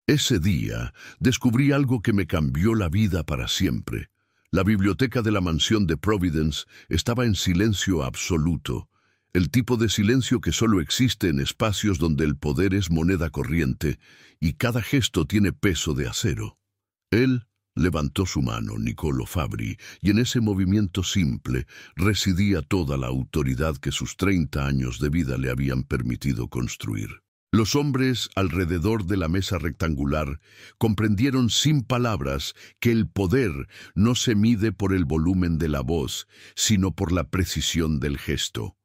Ese día descubrí algo que me cambió la vida para siempre. La biblioteca de la mansión de Providence estaba en silencio absoluto, el tipo de silencio que solo existe en espacios donde el poder es moneda corriente y cada gesto tiene peso de acero. Él levantó su mano, Niccolo Fabbri, y en ese movimiento simple residía toda la autoridad que sus 30 años de vida le habían permitido construir. Los hombres alrededor de la mesa rectangular comprendieron sin palabras que el poder no se mide por el volumen de la voz, sino por la precisión del gesto.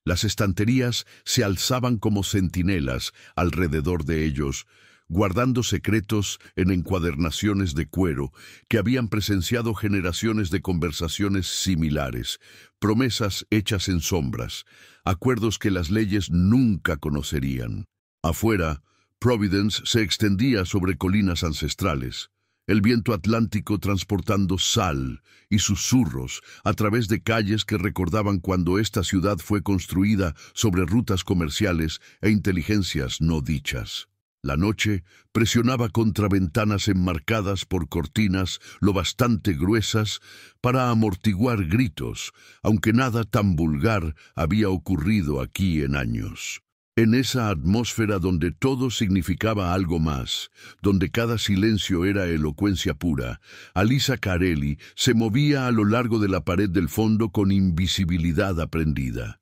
Las estanterías se alzaban como centinelas alrededor de ellos, guardando secretos en encuadernaciones de cuero que habían presenciado generaciones de conversaciones similares, promesas hechas en sombras, acuerdos que las leyes nunca conocerían. Afuera, Providence se extendía sobre colinas ancestrales, el viento atlántico transportando sal y susurros a través de calles que recordaban cuando esta ciudad fue construida sobre rutas comerciales e inteligencias no dichas. La noche presionaba contra ventanas enmarcadas por cortinas lo bastante gruesas para amortiguar gritos, aunque nada tan vulgar había ocurrido aquí en años. En esa atmósfera donde todo significaba algo más, donde cada silencio era elocuencia pura, Alisa Carelli se movía a lo largo de la pared del fondo con invisibilidad aprendida.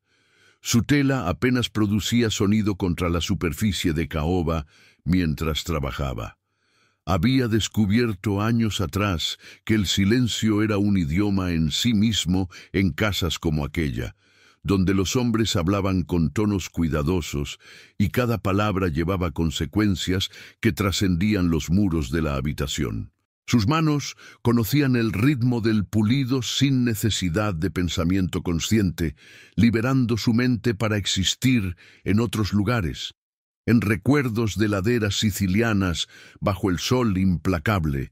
Su tela apenas producía sonido contra la superficie de caoba mientras trabajaba. Había descubierto años atrás que el silencio era un idioma en sí mismo en casas como aquella, donde los hombres hablaban con tonos cuidadosos y cada palabra llevaba consecuencias que trascendían los muros de la habitación. Sus manos conocían el ritmo del pulido sin necesidad de pensamiento consciente, liberando su mente para existir en otros lugares, en recuerdos de laderas sicilianas bajo el sol implacable,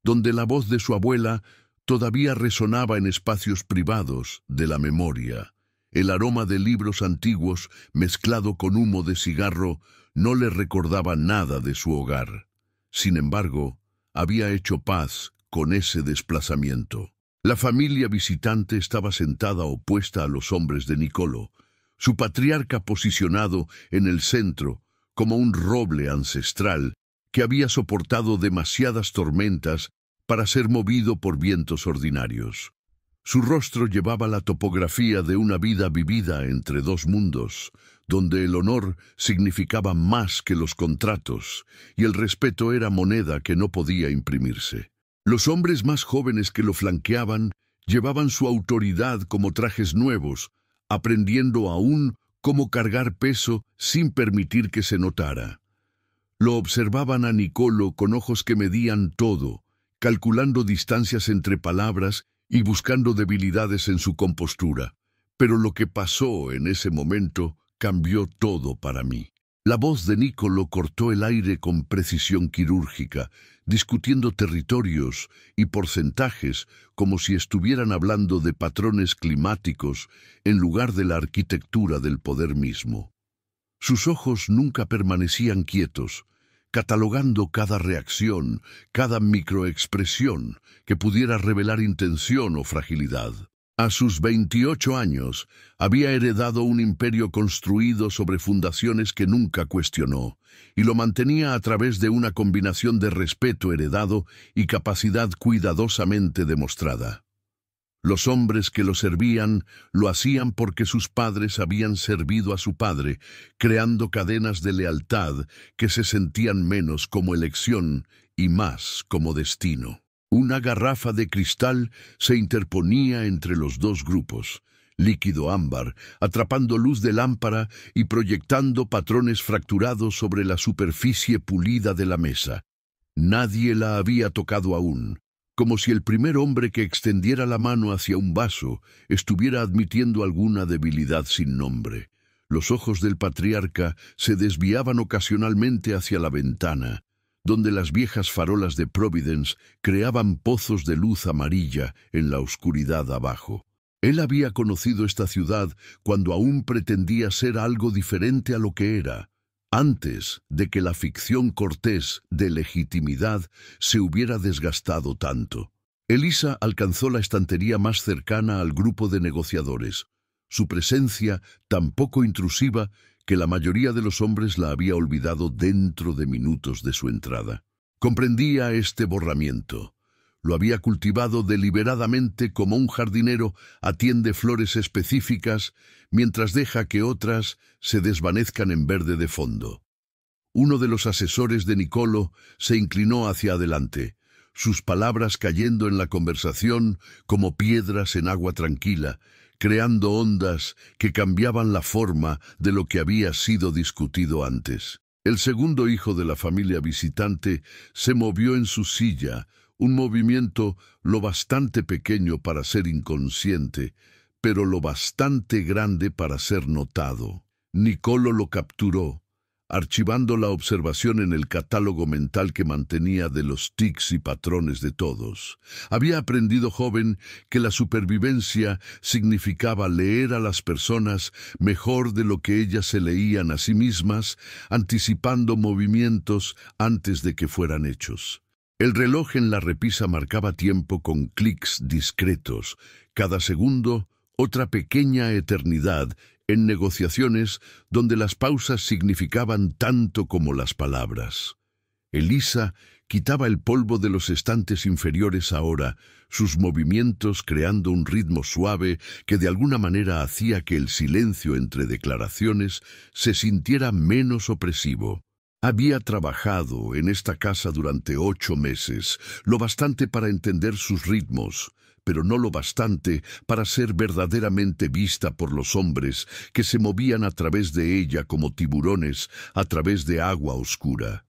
donde la voz de su abuela todavía resonaba en espacios privados de la memoria. El aroma de libros antiguos mezclado con humo de cigarro no le recordaba nada de su hogar. Sin embargo, había hecho paz con ese desplazamiento. La familia visitante estaba sentada opuesta a los hombres de Niccolo, su patriarca posicionado en el centro como un roble ancestral que había soportado demasiadas tormentas para ser movido por vientos ordinarios. Su rostro llevaba la topografía de una vida vivida entre dos mundos, donde el honor significaba más que los contratos y el respeto era moneda que no podía imprimirse. Los hombres más jóvenes que lo flanqueaban llevaban su autoridad como trajes nuevos, aprendiendo aún cómo cargar peso sin permitir que se notara. Lo observaban a Niccolo con ojos que medían todo, calculando distancias entre palabras y buscando debilidades en su compostura. Pero lo que pasó en ese momento cambió todo para mí. La voz de Niccolo cortó el aire con precisión quirúrgica, discutiendo territorios y porcentajes como si estuvieran hablando de patrones climáticos en lugar de la arquitectura del poder mismo. Sus ojos nunca permanecían quietos, catalogando cada reacción, cada microexpresión que pudiera revelar intención o fragilidad. A sus 28 años, había heredado un imperio construido sobre fundaciones que nunca cuestionó, y lo mantenía a través de una combinación de respeto heredado y capacidad cuidadosamente demostrada. Los hombres que lo servían lo hacían porque sus padres habían servido a su padre, creando cadenas de lealtad que se sentían menos como elección y más como destino. Una garrafa de cristal se interponía entre los dos grupos, líquido ámbar, atrapando luz de lámpara y proyectando patrones fracturados sobre la superficie pulida de la mesa. Nadie la había tocado aún, como si el primer hombre que extendiera la mano hacia un vaso estuviera admitiendo alguna debilidad sin nombre. Los ojos del patriarca se desviaban ocasionalmente hacia la ventana, donde las viejas farolas de Providence creaban pozos de luz amarilla en la oscuridad abajo. Él había conocido esta ciudad cuando aún pretendía ser algo diferente a lo que era, antes de que la ficción cortés de legitimidad se hubiera desgastado tanto. Elisa alcanzó la estantería más cercana al grupo de negociadores, su presencia tan poco intrusiva que la mayoría de los hombres la había olvidado dentro de minutos de su entrada. Comprendía este borramiento. Lo había cultivado deliberadamente como un jardinero atiende flores específicas mientras deja que otras se desvanezcan en verde de fondo. Uno de los asesores de Niccolo se inclinó hacia adelante, sus palabras cayendo en la conversación como piedras en agua tranquila, creando ondas que cambiaban la forma de lo que había sido discutido antes. El segundo hijo de la familia visitante se movió en su silla, un movimiento lo bastante pequeño para ser inconsciente, pero lo bastante grande para ser notado. Niccolo lo capturó, archivando la observación en el catálogo mental que mantenía de los tics y patrones de todos. Había aprendido joven que la supervivencia significaba leer a las personas mejor de lo que ellas se leían a sí mismas, anticipando movimientos antes de que fueran hechos. El reloj en la repisa marcaba tiempo con clics discretos, cada segundo otra pequeña eternidad, en negociaciones donde las pausas significaban tanto como las palabras. Elisa quitaba el polvo de los estantes inferiores ahora, sus movimientos creando un ritmo suave que de alguna manera hacía que el silencio entre declaraciones se sintiera menos opresivo. Había trabajado en esta casa durante 8 meses, lo bastante para entender sus ritmos, pero no lo bastante para ser verdaderamente vista por los hombres que se movían a través de ella como tiburones a través de agua oscura.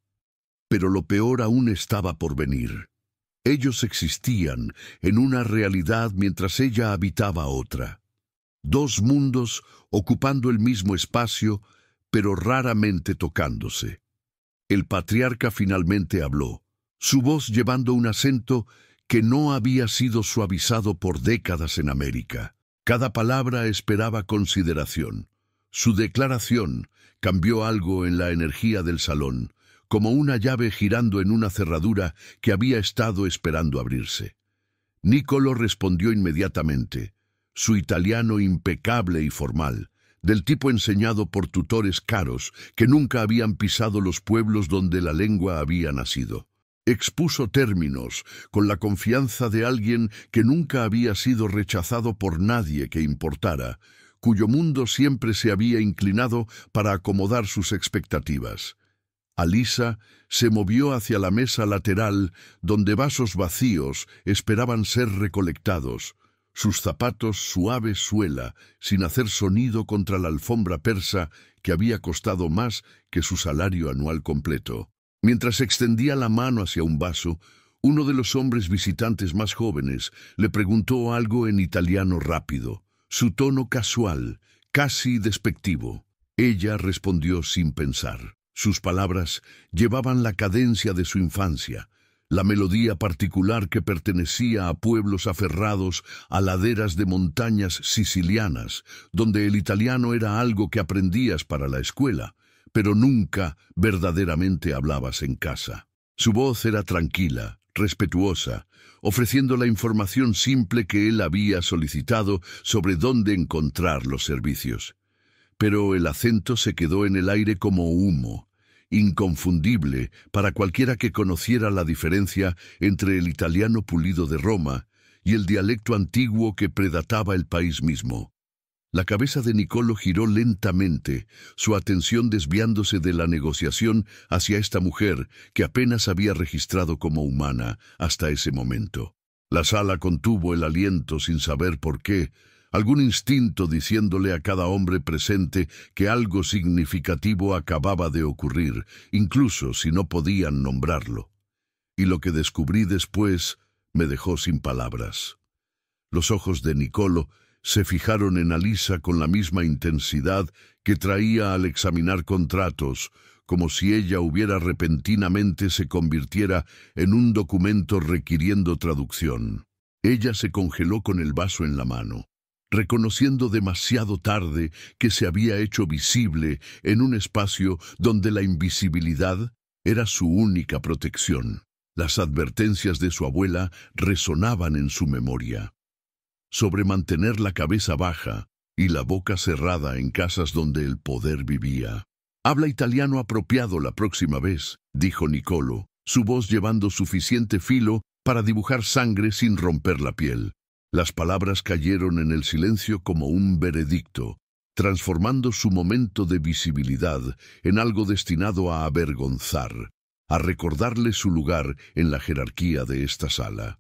Pero lo peor aún estaba por venir. Ellos existían en una realidad mientras ella habitaba otra. 2 mundos ocupando el mismo espacio, pero raramente tocándose. El patriarca finalmente habló, su voz llevando un acento que no había sido suavizado por décadas en América. Cada palabra esperaba consideración. Su declaración cambió algo en la energía del salón, como una llave girando en una cerradura que había estado esperando abrirse. Niccolo respondió inmediatamente, su italiano impecable y formal, del tipo enseñado por tutores caros que nunca habían pisado los pueblos donde la lengua había nacido. Expuso términos con la confianza de alguien que nunca había sido rechazado por nadie que importara, cuyo mundo siempre se había inclinado para acomodar sus expectativas. Alisa se movió hacia la mesa lateral donde vasos vacíos esperaban ser recolectados, sus zapatos suave suela, sin hacer sonido contra la alfombra persa que había costado más que su salario anual completo. Mientras extendía la mano hacia un vaso, uno de los hombres visitantes más jóvenes le preguntó algo en italiano rápido, su tono casual, casi despectivo. Ella respondió sin pensar. Sus palabras llevaban la cadencia de su infancia, la melodía particular que pertenecía a pueblos aferrados a laderas de montañas sicilianas, donde el italiano era algo que aprendías para la escuela, pero nunca verdaderamente hablabas en casa. Su voz era tranquila, respetuosa, ofreciendo la información simple que él había solicitado sobre dónde encontrar los servicios. Pero el acento se quedó en el aire como humo, inconfundible para cualquiera que conociera la diferencia entre el italiano pulido de Roma y el dialecto antiguo que predataba el país mismo. La cabeza de Niccolo giró lentamente, su atención desviándose de la negociación hacia esta mujer que apenas había registrado como humana hasta ese momento. La sala contuvo el aliento sin saber por qué, algún instinto diciéndole a cada hombre presente que algo significativo acababa de ocurrir, incluso si no podían nombrarlo. Y lo que descubrí después me dejó sin palabras. Los ojos de Niccolo se fijaron en Alisa con la misma intensidad que traía al examinar contratos, como si ella hubiera repentinamente se convirtiera en un documento requiriendo traducción. Ella se congeló con el vaso en la mano. reconociendo demasiado tarde que se había hecho visible en un espacio donde la invisibilidad era su única protección. Las advertencias de su abuela resonaban en su memoria sobre mantener la cabeza baja y la boca cerrada en casas donde el poder vivía. «Habla italiano apropiado la próxima vez», dijo Nicolò, su voz llevando suficiente filo para dibujar sangre sin romper la piel. Las palabras cayeron en el silencio como un veredicto, transformando su momento de visibilidad en algo destinado a avergonzar, a recordarle su lugar en la jerarquía de esta sala.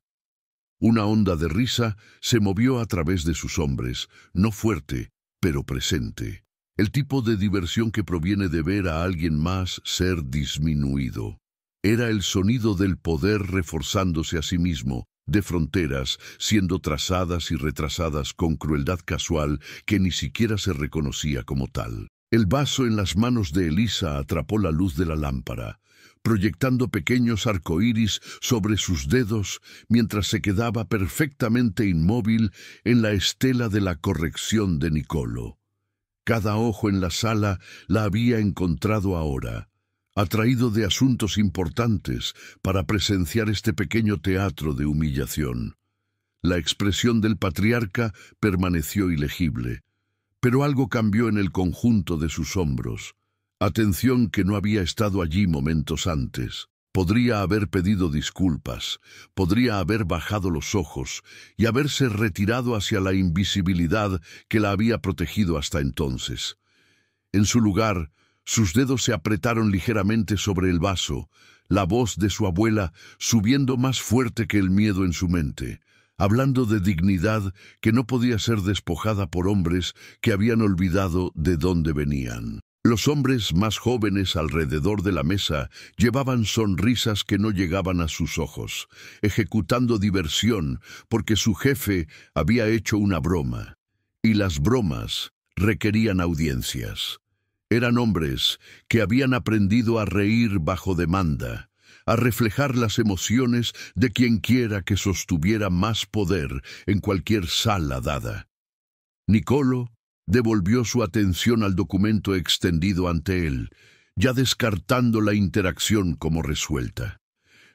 Una onda de risa se movió a través de sus hombres, no fuerte, pero presente. El tipo de diversión que proviene de ver a alguien más ser disminuido. Era el sonido del poder reforzándose a sí mismo, de fronteras siendo trazadas y retrasadas con crueldad casual que ni siquiera se reconocía como tal. El vaso en las manos de Elisa atrapó la luz de la lámpara, proyectando pequeños arcoíris sobre sus dedos mientras se quedaba perfectamente inmóvil en la estela de la corrección de Nicolò. Cada ojo en la sala la había encontrado ahora, atraído de asuntos importantes para presenciar este pequeño teatro de humillación. La expresión del patriarca permaneció ilegible, pero algo cambió en el conjunto de sus hombros. Atención que no había estado allí momentos antes. Podría haber pedido disculpas, podría haber bajado los ojos y haberse retirado hacia la invisibilidad que la había protegido hasta entonces. En su lugar, sus dedos se apretaron ligeramente sobre el vaso, la voz de su abuela subiendo más fuerte que el miedo en su mente, hablando de dignidad que no podía ser despojada por hombres que habían olvidado de dónde venían. Los hombres más jóvenes alrededor de la mesa llevaban sonrisas que no llegaban a sus ojos, ejecutando diversión porque su jefe había hecho una broma, y las bromas requerían audiencias. Eran hombres que habían aprendido a reír bajo demanda, a reflejar las emociones de quienquiera que sostuviera más poder en cualquier sala dada. Nicolò devolvió su atención al documento extendido ante él, ya descartando la interacción como resuelta.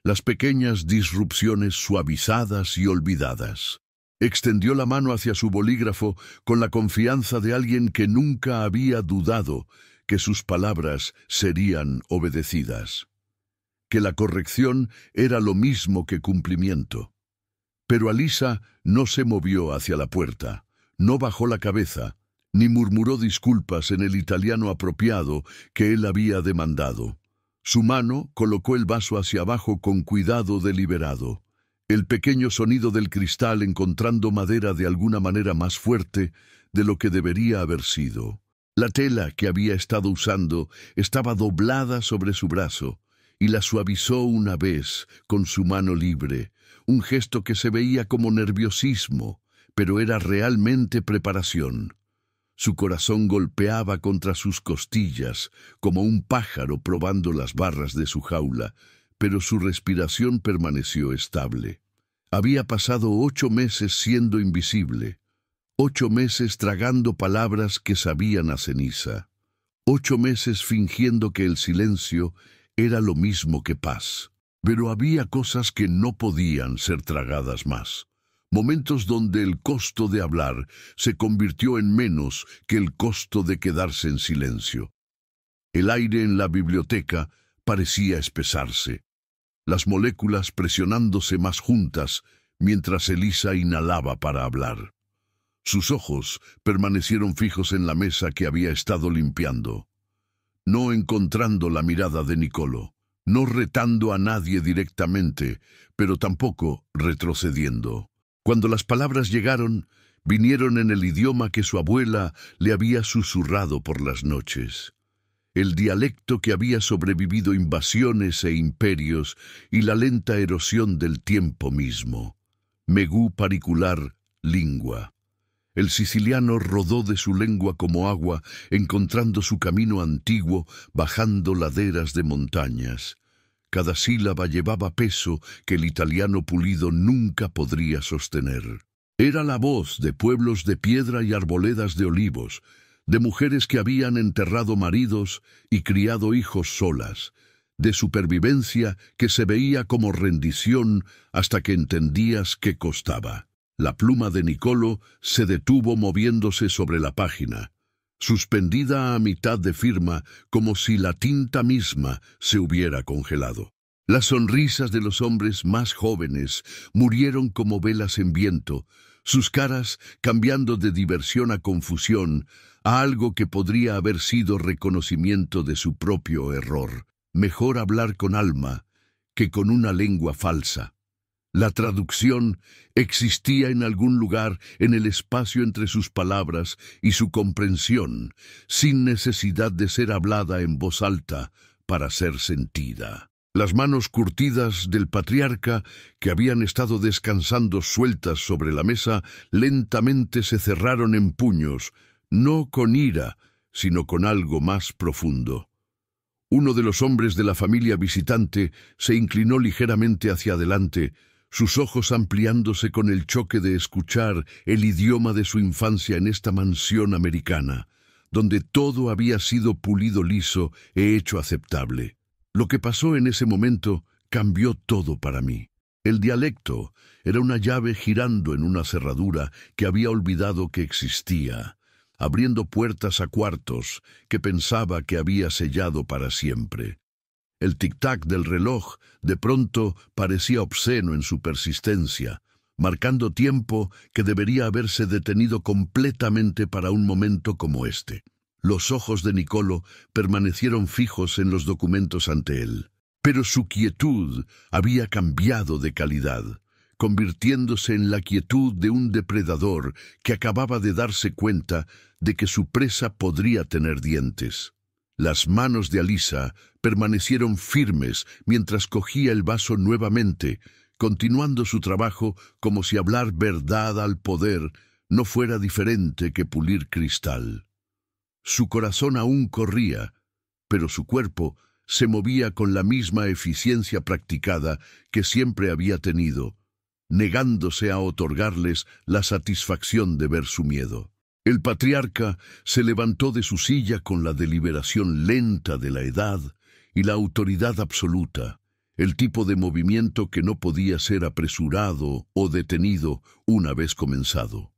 Las pequeñas disrupciones suavizadas y olvidadas. Extendió la mano hacia su bolígrafo con la confianza de alguien que nunca había dudado que sus palabras serían obedecidas, que la corrección era lo mismo que cumplimiento. Pero Elisa no se movió hacia la puerta, no bajó la cabeza, ni murmuró disculpas en el italiano apropiado que él había demandado. Su mano colocó el vaso hacia abajo con cuidado deliberado, el pequeño sonido del cristal encontrando madera de alguna manera más fuerte de lo que debería haber sido. La tela que había estado usando estaba doblada sobre su brazo y la suavizó una vez con su mano libre, un gesto que se veía como nerviosismo, pero era realmente preparación. Su corazón golpeaba contra sus costillas como un pájaro probando las barras de su jaula, pero su respiración permaneció estable. Había pasado 8 meses siendo invisible, 8 meses tragando palabras que sabían a ceniza, 8 meses fingiendo que el silencio era lo mismo que paz. Pero había cosas que no podían ser tragadas más. Momentos donde el costo de hablar se convirtió en menos que el costo de quedarse en silencio. El aire en la biblioteca parecía espesarse, las moléculas presionándose más juntas mientras Elisa inhalaba para hablar. Sus ojos permanecieron fijos en la mesa que había estado limpiando, no encontrando la mirada de Nicolò, no retando a nadie directamente, pero tampoco retrocediendo. Cuando las palabras llegaron, vinieron en el idioma que su abuela le había susurrado por las noches. El dialecto que había sobrevivido invasiones e imperios y la lenta erosión del tiempo mismo. Megú paricular lingua. El siciliano rodó de su lengua como agua, encontrando su camino antiguo, bajando laderas de montañas. Cada sílaba llevaba peso que el italiano pulido nunca podría sostener. Era la voz de pueblos de piedra y arboledas de olivos, de mujeres que habían enterrado maridos y criado hijos solas, de supervivencia que se veía como rendición hasta que entendías qué costaba. La pluma de Nicolo se detuvo moviéndose sobre la página, suspendida a mitad de firma como si la tinta misma se hubiera congelado. Las sonrisas de los hombres más jóvenes murieron como velas en viento, sus caras cambiando de diversión a confusión, a algo que podría haber sido reconocimiento de su propio error. Mejor hablar con alma que con una lengua falsa. La traducción existía en algún lugar en el espacio entre sus palabras y su comprensión, sin necesidad de ser hablada en voz alta para ser sentida. Las manos curtidas del patriarca, que habían estado descansando sueltas sobre la mesa, lentamente se cerraron en puños, no con ira, sino con algo más profundo. Uno de los hombres de la familia visitante se inclinó ligeramente hacia adelante, sus ojos ampliándose con el choque de escuchar el idioma de su infancia en esta mansión americana, donde todo había sido pulido liso e hecho aceptable. Lo que pasó en ese momento cambió todo para mí. El dialecto era una llave girando en una cerradura que había olvidado que existía, abriendo puertas a cuartos que pensaba que había sellado para siempre. El tic-tac del reloj de pronto parecía obsceno en su persistencia, marcando tiempo que debería haberse detenido completamente para un momento como este. Los ojos de Nicolo permanecieron fijos en los documentos ante él, pero su quietud había cambiado de calidad, convirtiéndose en la quietud de un depredador que acababa de darse cuenta de que su presa podría tener dientes. Las manos de Alisa permanecieron firmes mientras cogía el vaso nuevamente, continuando su trabajo como si hablar verdad al poder no fuera diferente que pulir cristal. Su corazón aún corría, pero su cuerpo se movía con la misma eficiencia practicada que siempre había tenido, negándose a otorgarles la satisfacción de ver su miedo. El patriarca se levantó de su silla con la deliberación lenta de la edad y la autoridad absoluta, el tipo de movimiento que no podía ser apresurado o detenido una vez comenzado.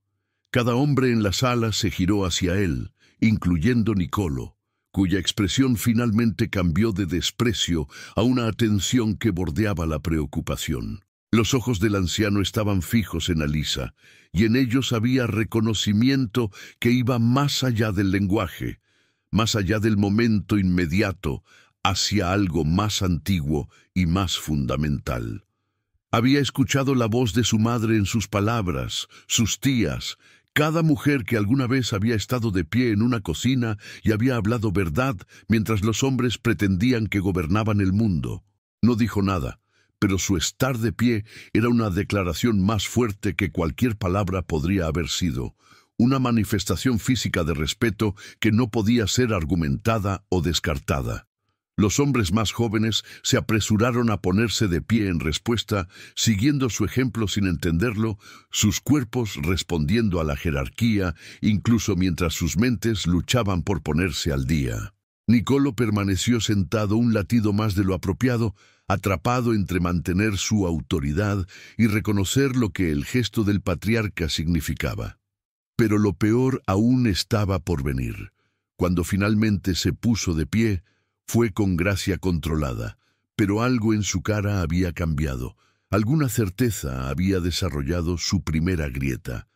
Cada hombre en la sala se giró hacia él, incluyendo Nicolo, cuya expresión finalmente cambió de desprecio a una atención que bordeaba la preocupación. Los ojos del anciano estaban fijos en Alisa, y en ellos había reconocimiento que iba más allá del lenguaje, más allá del momento inmediato, hacia algo más antiguo y más fundamental. Había escuchado la voz de su madre en sus palabras, sus tías, cada mujer que alguna vez había estado de pie en una cocina y había hablado verdad mientras los hombres pretendían que gobernaban el mundo. No dijo nada, pero su estar de pie era una declaración más fuerte que cualquier palabra podría haber sido, una manifestación física de respeto que no podía ser argumentada o descartada. Los hombres más jóvenes se apresuraron a ponerse de pie en respuesta, siguiendo su ejemplo sin entenderlo, sus cuerpos respondiendo a la jerarquía, incluso mientras sus mentes luchaban por ponerse al día. Nicolo permaneció sentado un latido más de lo apropiado, atrapado entre mantener su autoridad y reconocer lo que el gesto del patriarca significaba. Pero lo peor aún estaba por venir. Cuando finalmente se puso de pie, fue con gracia controlada, pero algo en su cara había cambiado. Alguna certeza había desarrollado su primera grieta.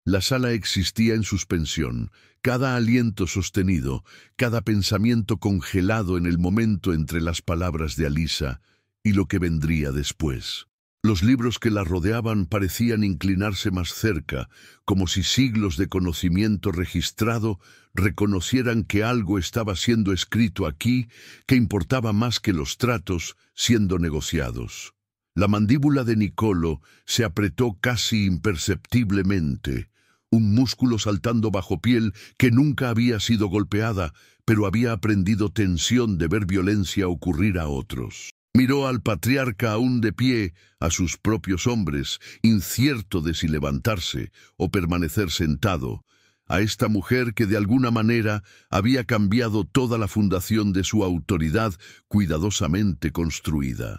La sala existía en suspensión, cada aliento sostenido, cada pensamiento congelado en el momento entre las palabras de Alisa y lo que vendría después. Los libros que la rodeaban parecían inclinarse más cerca, como si siglos de conocimiento registrado reconocieran que algo estaba siendo escrito aquí que importaba más que los tratos siendo negociados. La mandíbula de Nicolo se apretó casi imperceptiblemente, un músculo saltando bajo piel que nunca había sido golpeada, pero había aprendido tensión de ver violencia ocurrir a otros. Miró al patriarca aún de pie, a sus propios hombres, incierto de si levantarse o permanecer sentado, a esta mujer que de alguna manera había cambiado toda la fundación de su autoridad cuidadosamente construida.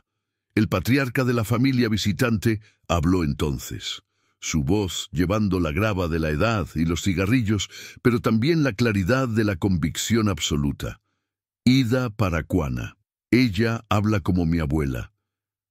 El patriarca de la familia visitante habló entonces, su voz llevando la grava de la edad y los cigarrillos, pero también la claridad de la convicción absoluta. Ida Paracuana. Ella habla como mi abuela.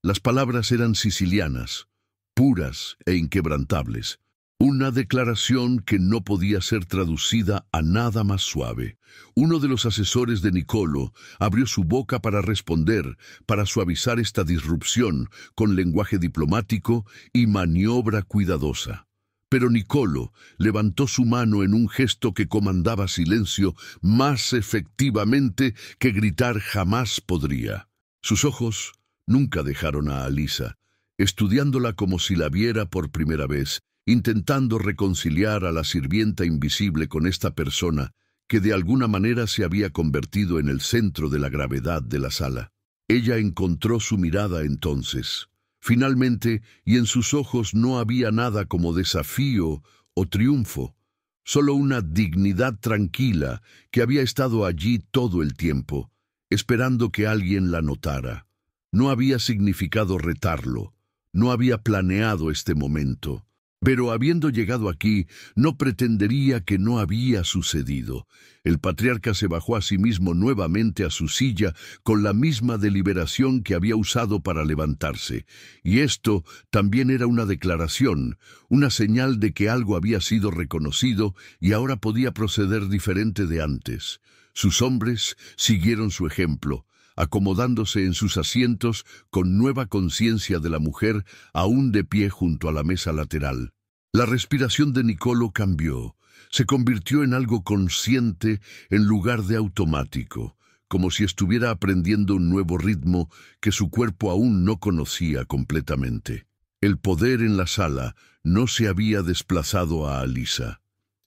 Las palabras eran sicilianas, puras e inquebrantables. Una declaración que no podía ser traducida a nada más suave. Uno de los asesores de Niccolo abrió su boca para responder, para suavizar esta disrupción con lenguaje diplomático y maniobra cuidadosa. Pero Niccolo levantó su mano en un gesto que comandaba silencio más efectivamente que gritar jamás podría. Sus ojos nunca dejaron a Alisa, estudiándola como si la viera por primera vez, intentando reconciliar a la sirvienta invisible con esta persona que de alguna manera se había convertido en el centro de la gravedad de la sala. Ella encontró su mirada entonces. Finalmente, y en sus ojos no había nada como desafío o triunfo, solo una dignidad tranquila que había estado allí todo el tiempo, esperando que alguien la notara. No había significado retarlo, no había planeado este momento. Pero habiendo llegado aquí, no pretendería que no había sucedido. El patriarca se bajó a sí mismo nuevamente a su silla con la misma deliberación que había usado para levantarse. Y esto también era una declaración, una señal de que algo había sido reconocido y ahora podía proceder diferente de antes. Sus hombres siguieron su ejemplo, acomodándose en sus asientos con nueva conciencia de la mujer aún de pie junto a la mesa lateral. La respiración de Niccolo cambió, se convirtió en algo consciente en lugar de automático, como si estuviera aprendiendo un nuevo ritmo que su cuerpo aún no conocía completamente. El poder en la sala no se había desplazado a Alisa.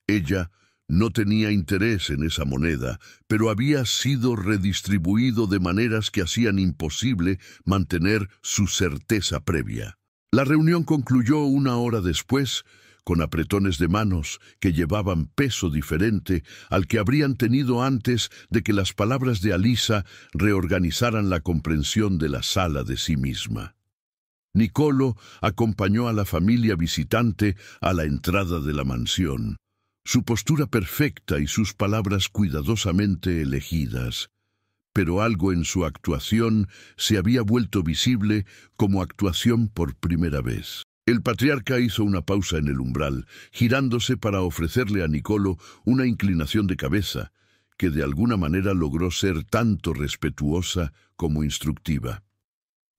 Ella no tenía interés en esa moneda, pero había sido redistribuido de maneras que hacían imposible mantener su certeza previa. La reunión concluyó una hora después, con apretones de manos que llevaban peso diferente al que habrían tenido antes de que las palabras de Alisa reorganizaran la comprensión de la sala de sí misma. Niccolo acompañó a la familia visitante a la entrada de la mansión. Su postura perfecta y sus palabras cuidadosamente elegidas. Pero algo en su actuación se había vuelto visible como actuación por primera vez. El patriarca hizo una pausa en el umbral, girándose para ofrecerle a Niccolo una inclinación de cabeza, que de alguna manera logró ser tanto respetuosa como instructiva.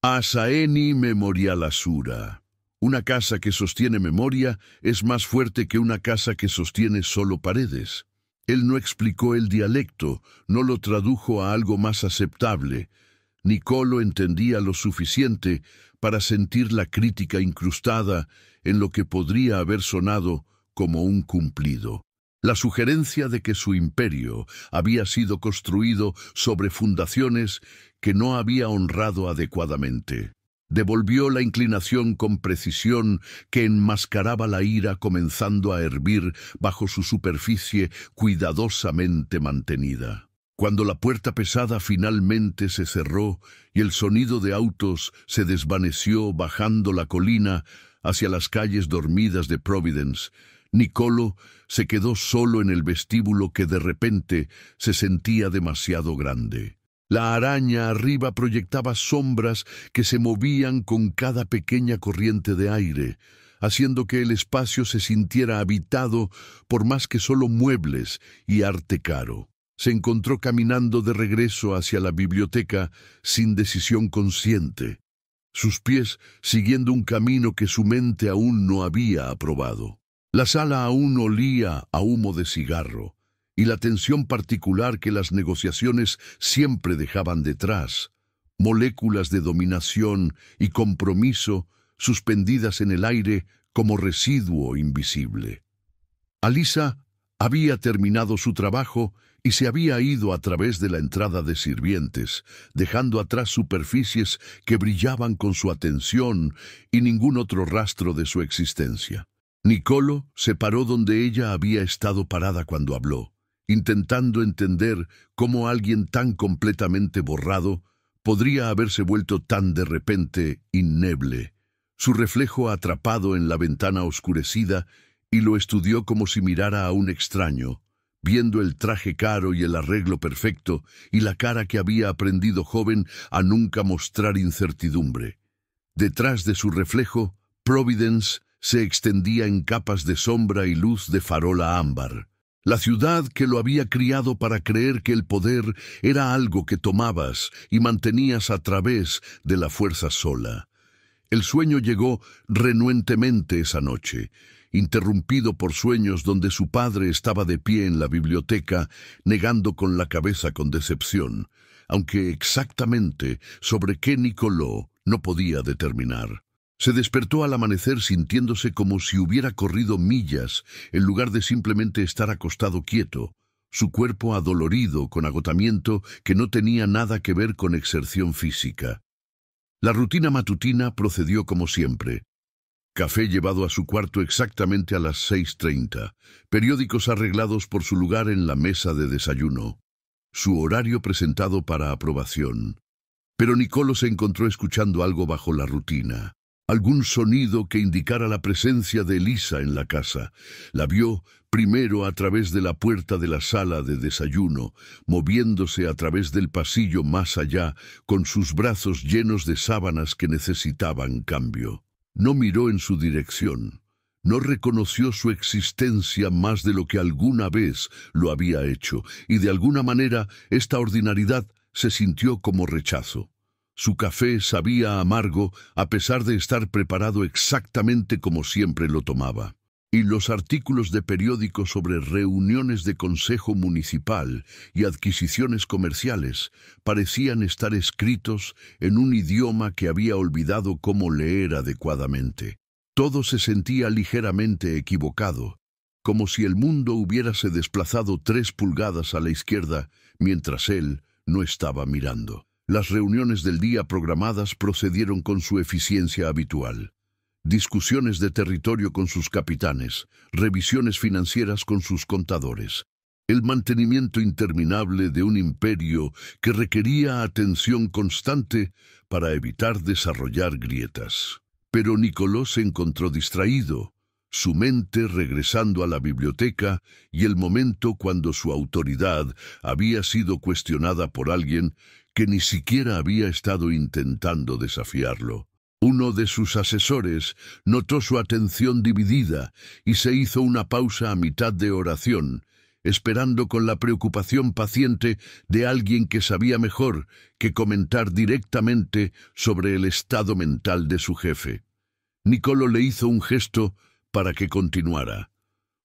Asaeni memorial asura. Una casa que sostiene memoria es más fuerte que una casa que sostiene solo paredes. Él no explicó el dialecto, no lo tradujo a algo más aceptable. Niccolo entendía lo suficiente para sentir la crítica incrustada en lo que podría haber sonado como un cumplido. La sugerencia de que su imperio había sido construido sobre fundaciones que no había honrado adecuadamente. Devolvió la inclinación con precisión que enmascaraba la ira comenzando a hervir bajo su superficie cuidadosamente mantenida. Cuando la puerta pesada finalmente se cerró y el sonido de autos se desvaneció bajando la colina hacia las calles dormidas de Providence, Niccolo se quedó solo en el vestíbulo que de repente se sentía demasiado grande. La araña arriba proyectaba sombras que se movían con cada pequeña corriente de aire, haciendo que el espacio se sintiera habitado por más que solo muebles y arte caro. Se encontró caminando de regreso hacia la biblioteca sin decisión consciente, sus pies siguiendo un camino que su mente aún no había aprobado. La sala aún olía a humo de cigarro, y la tensión particular que las negociaciones siempre dejaban detrás, moléculas de dominación y compromiso suspendidas en el aire como residuo invisible. Alisa Había terminado su trabajo y se había ido a través de la entrada de sirvientes, dejando atrás superficies que brillaban con su atención y ningún otro rastro de su existencia. Nicolo se paró donde ella había estado parada cuando habló, intentando entender cómo alguien tan completamente borrado podría haberse vuelto tan de repente inneble. Su reflejo atrapado en la ventana oscurecida, y lo estudió como si mirara a un extraño, viendo el traje caro y el arreglo perfecto y la cara que había aprendido joven a nunca mostrar incertidumbre. Detrás de su reflejo, Providence se extendía en capas de sombra y luz de farola ámbar. La ciudad que lo había criado para creer que el poder era algo que tomabas y mantenías a través de la fuerza sola. El sueño llegó renuentemente esa noche, interrumpido por sueños donde su padre estaba de pie en la biblioteca, negando con la cabeza con decepción, aunque exactamente sobre qué Niccolò no podía determinar. Se despertó al amanecer sintiéndose como si hubiera corrido millas en lugar de simplemente estar acostado quieto, su cuerpo adolorido con agotamiento que no tenía nada que ver con exerción física. La rutina matutina procedió como siempre. Café llevado a su cuarto exactamente a las 6:30, periódicos arreglados por su lugar en la mesa de desayuno, su horario presentado para aprobación. Pero Niccolò se encontró escuchando algo bajo la rutina, algún sonido que indicara la presencia de Elisa en la casa. La vio primero a través de la puerta de la sala de desayuno, moviéndose a través del pasillo más allá, con sus brazos llenos de sábanas que necesitaban cambio. No miró en su dirección, no reconoció su existencia más de lo que alguna vez lo había hecho, y de alguna manera esta ordinariedad se sintió como rechazo. Su café sabía amargo a pesar de estar preparado exactamente como siempre lo tomaba. Y los artículos de periódico sobre reuniones de consejo municipal y adquisiciones comerciales parecían estar escritos en un idioma que había olvidado cómo leer adecuadamente. Todo se sentía ligeramente equivocado, como si el mundo hubiérase desplazado 3 pulgadas a la izquierda mientras él no estaba mirando. Las reuniones del día programadas procedieron con su eficiencia habitual. Discusiones de territorio con sus capitanes, revisiones financieras con sus contadores, el mantenimiento interminable de un imperio que requería atención constante para evitar desarrollar grietas. Pero Niccolò se encontró distraído, su mente regresando a la biblioteca y el momento cuando su autoridad había sido cuestionada por alguien que ni siquiera había estado intentando desafiarlo. Uno de sus asesores notó su atención dividida y se hizo una pausa a mitad de oración, esperando con la preocupación paciente de alguien que sabía mejor que comentar directamente sobre el estado mental de su jefe. Niccolò le hizo un gesto para que continuara,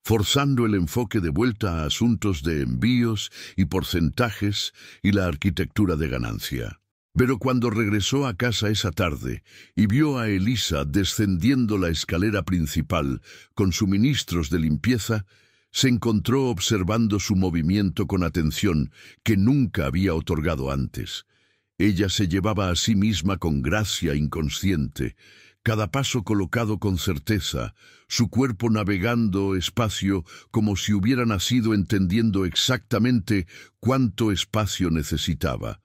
forzando el enfoque de vuelta a asuntos de envíos y porcentajes y la arquitectura de ganancia. Pero cuando regresó a casa esa tarde y vio a Elisa descendiendo la escalera principal con suministros de limpieza, se encontró observando su movimiento con atención que nunca había otorgado antes. Ella se llevaba a sí misma con gracia inconsciente, cada paso colocado con certeza, su cuerpo navegando espacio como si hubiera nacido entendiendo exactamente cuánto espacio necesitaba.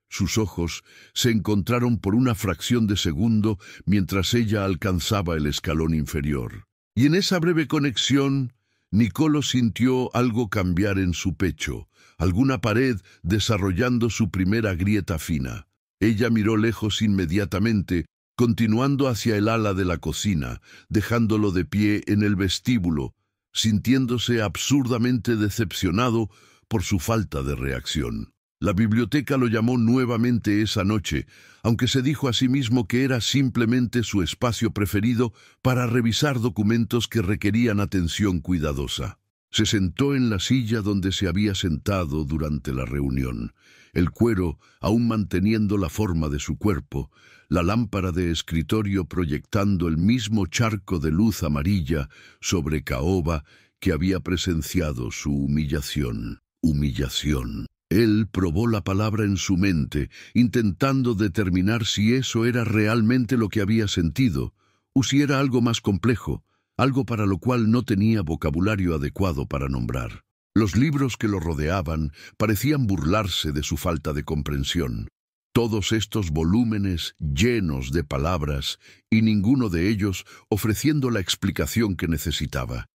Sus ojos se encontraron por una fracción de segundo mientras ella alcanzaba el escalón inferior. Y en esa breve conexión, Niccolò sintió algo cambiar en su pecho, alguna pared desarrollando su primera grieta fina. Ella miró lejos inmediatamente, continuando hacia el ala de la cocina, dejándolo de pie en el vestíbulo, sintiéndose absurdamente decepcionado por su falta de reacción. La biblioteca lo llamó nuevamente esa noche, aunque se dijo a sí mismo que era simplemente su espacio preferido para revisar documentos que requerían atención cuidadosa. Se sentó en la silla donde se había sentado durante la reunión, el cuero aún manteniendo la forma de su cuerpo, la lámpara de escritorio proyectando el mismo charco de luz amarilla sobre caoba que había presenciado su humillación. Humillación. Él probó la palabra en su mente, intentando determinar si eso era realmente lo que había sentido, o si era algo más complejo, algo para lo cual no tenía vocabulario adecuado para nombrar. Los libros que lo rodeaban parecían burlarse de su falta de comprensión. Todos estos volúmenes llenos de palabras, y ninguno de ellos ofreciendo la explicación que necesitaba.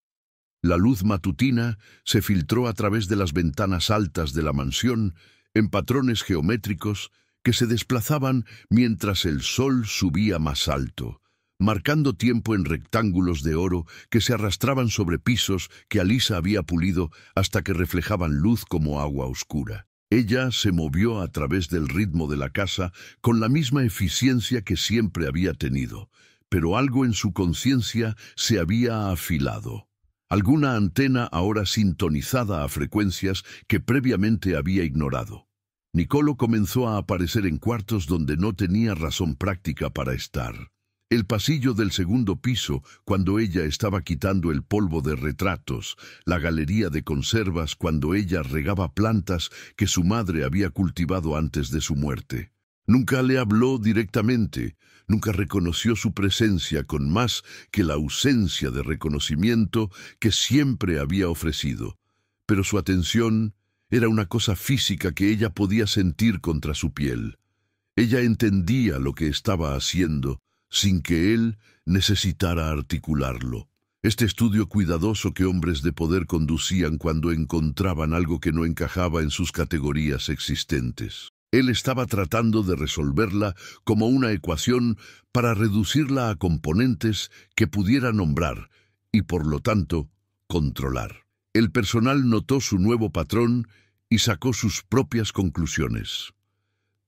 La luz matutina se filtró a través de las ventanas altas de la mansión en patrones geométricos que se desplazaban mientras el sol subía más alto, marcando tiempo en rectángulos de oro que se arrastraban sobre pisos que Alyssa había pulido hasta que reflejaban luz como agua oscura. Ella se movió a través del ritmo de la casa con la misma eficiencia que siempre había tenido, pero algo en su conciencia se había afilado. Alguna antena ahora sintonizada a frecuencias que previamente había ignorado. Nicolo comenzó a aparecer en cuartos donde no tenía razón práctica para estar. El pasillo del segundo piso, cuando ella estaba quitando el polvo de retratos, la galería de conservas cuando ella regaba plantas que su madre había cultivado antes de su muerte. Nunca le habló directamente, nunca reconoció su presencia con más que la ausencia de reconocimiento que siempre había ofrecido. Pero su atención era una cosa física que ella podía sentir contra su piel. Ella entendía lo que estaba haciendo, sin que él necesitara articularlo. Este estudio cuidadoso que hombres de poder conducían cuando encontraban algo que no encajaba en sus categorías existentes. Él estaba tratando de resolverla como una ecuación para reducirla a componentes que pudiera nombrar y, por lo tanto, controlar. El personal notó su nuevo patrón y sacó sus propias conclusiones.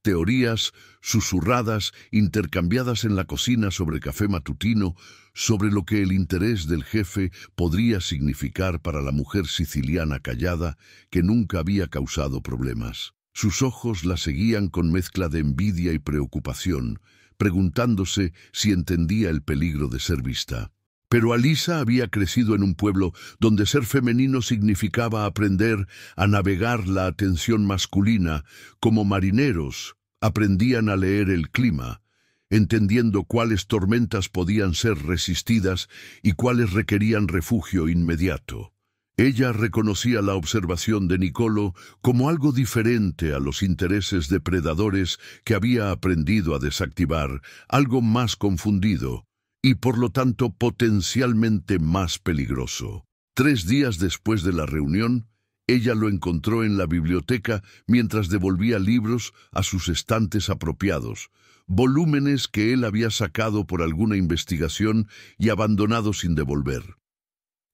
Teorías susurradas, intercambiadas en la cocina sobre café matutino, sobre lo que el interés del jefe podría significar para la mujer siciliana callada que nunca había causado problemas. Sus ojos la seguían con mezcla de envidia y preocupación, preguntándose si entendía el peligro de ser vista. Pero Alyssa había crecido en un pueblo donde ser femenino significaba aprender a navegar la atención masculina como marineros aprendían a leer el clima, entendiendo cuáles tormentas podían ser resistidas y cuáles requerían refugio inmediato. Ella reconocía la observación de Nicolo como algo diferente a los intereses depredadores que había aprendido a desactivar, algo más confundido y por lo tanto potencialmente más peligroso. 3 días después de la reunión, ella lo encontró en la biblioteca mientras devolvía libros a sus estantes apropiados, volúmenes que él había sacado por alguna investigación y abandonado sin devolver.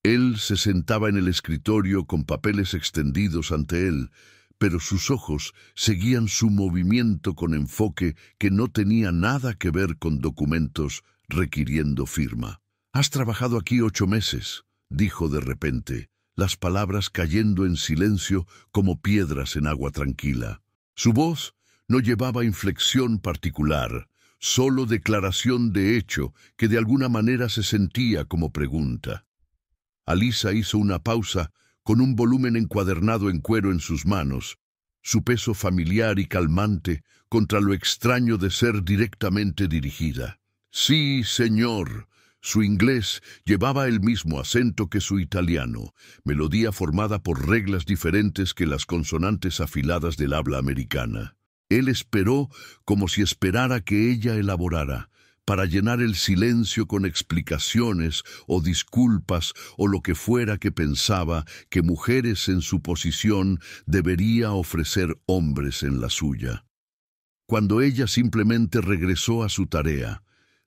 Él se sentaba en el escritorio con papeles extendidos ante él, pero sus ojos seguían su movimiento con enfoque que no tenía nada que ver con documentos requiriendo firma. «Has trabajado aquí 8 meses», dijo de repente, las palabras cayendo en silencio como piedras en agua tranquila. Su voz no llevaba inflexión particular, solo declaración de hecho que de alguna manera se sentía como pregunta. Alyssa hizo una pausa con un volumen encuadernado en cuero en sus manos, su peso familiar y calmante contra lo extraño de ser directamente dirigida. «Sí, señor». Su inglés llevaba el mismo acento que su italiano, melodía formada por reglas diferentes que las consonantes afiladas del habla americana. Él esperó como si esperara que ella elaborara, para llenar el silencio con explicaciones o disculpas o lo que fuera que pensaba que mujeres en su posición debería ofrecer hombres en la suya. Cuando ella simplemente regresó a su tarea,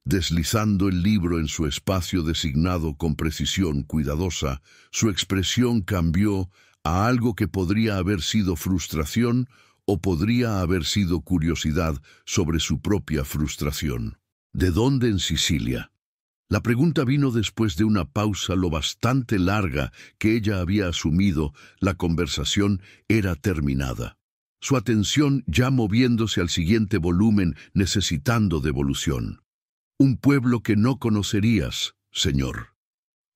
deslizando el libro en su espacio designado con precisión cuidadosa, su expresión cambió a algo que podría haber sido frustración o podría haber sido curiosidad sobre su propia frustración. ¿De dónde en Sicilia? La pregunta vino después de una pausa lo bastante larga que ella había asumido la conversación era terminada. Su atención ya moviéndose al siguiente volumen necesitando devolución. «Un pueblo que no conocerías, señor.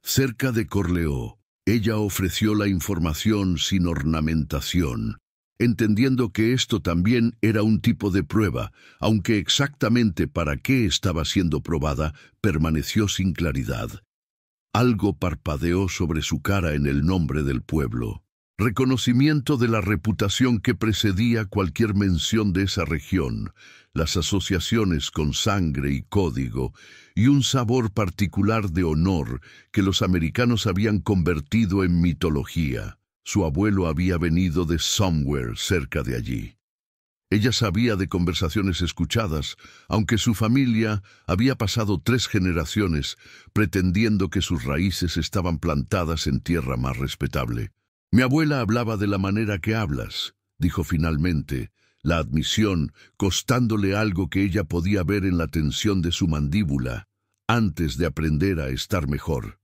Cerca de Corleó». Ella ofreció la información sin ornamentación, entendiendo que esto también era un tipo de prueba, aunque exactamente para qué estaba siendo probada permaneció sin claridad. Algo parpadeó sobre su cara en el nombre del pueblo. Reconocimiento de la reputación que precedía cualquier mención de esa región, las asociaciones con sangre y código, y un sabor particular de honor que los americanos habían convertido en mitología. Su abuelo había venido de somewhere cerca de allí. Ella sabía de conversaciones escuchadas, aunque su familia había pasado 3 generaciones pretendiendo que sus raíces estaban plantadas en tierra más respetable. «Mi abuela hablaba de la manera que hablas», dijo finalmente, la admisión costándole algo que ella podía ver en la tensión de su mandíbula, antes de aprender a estar mejor.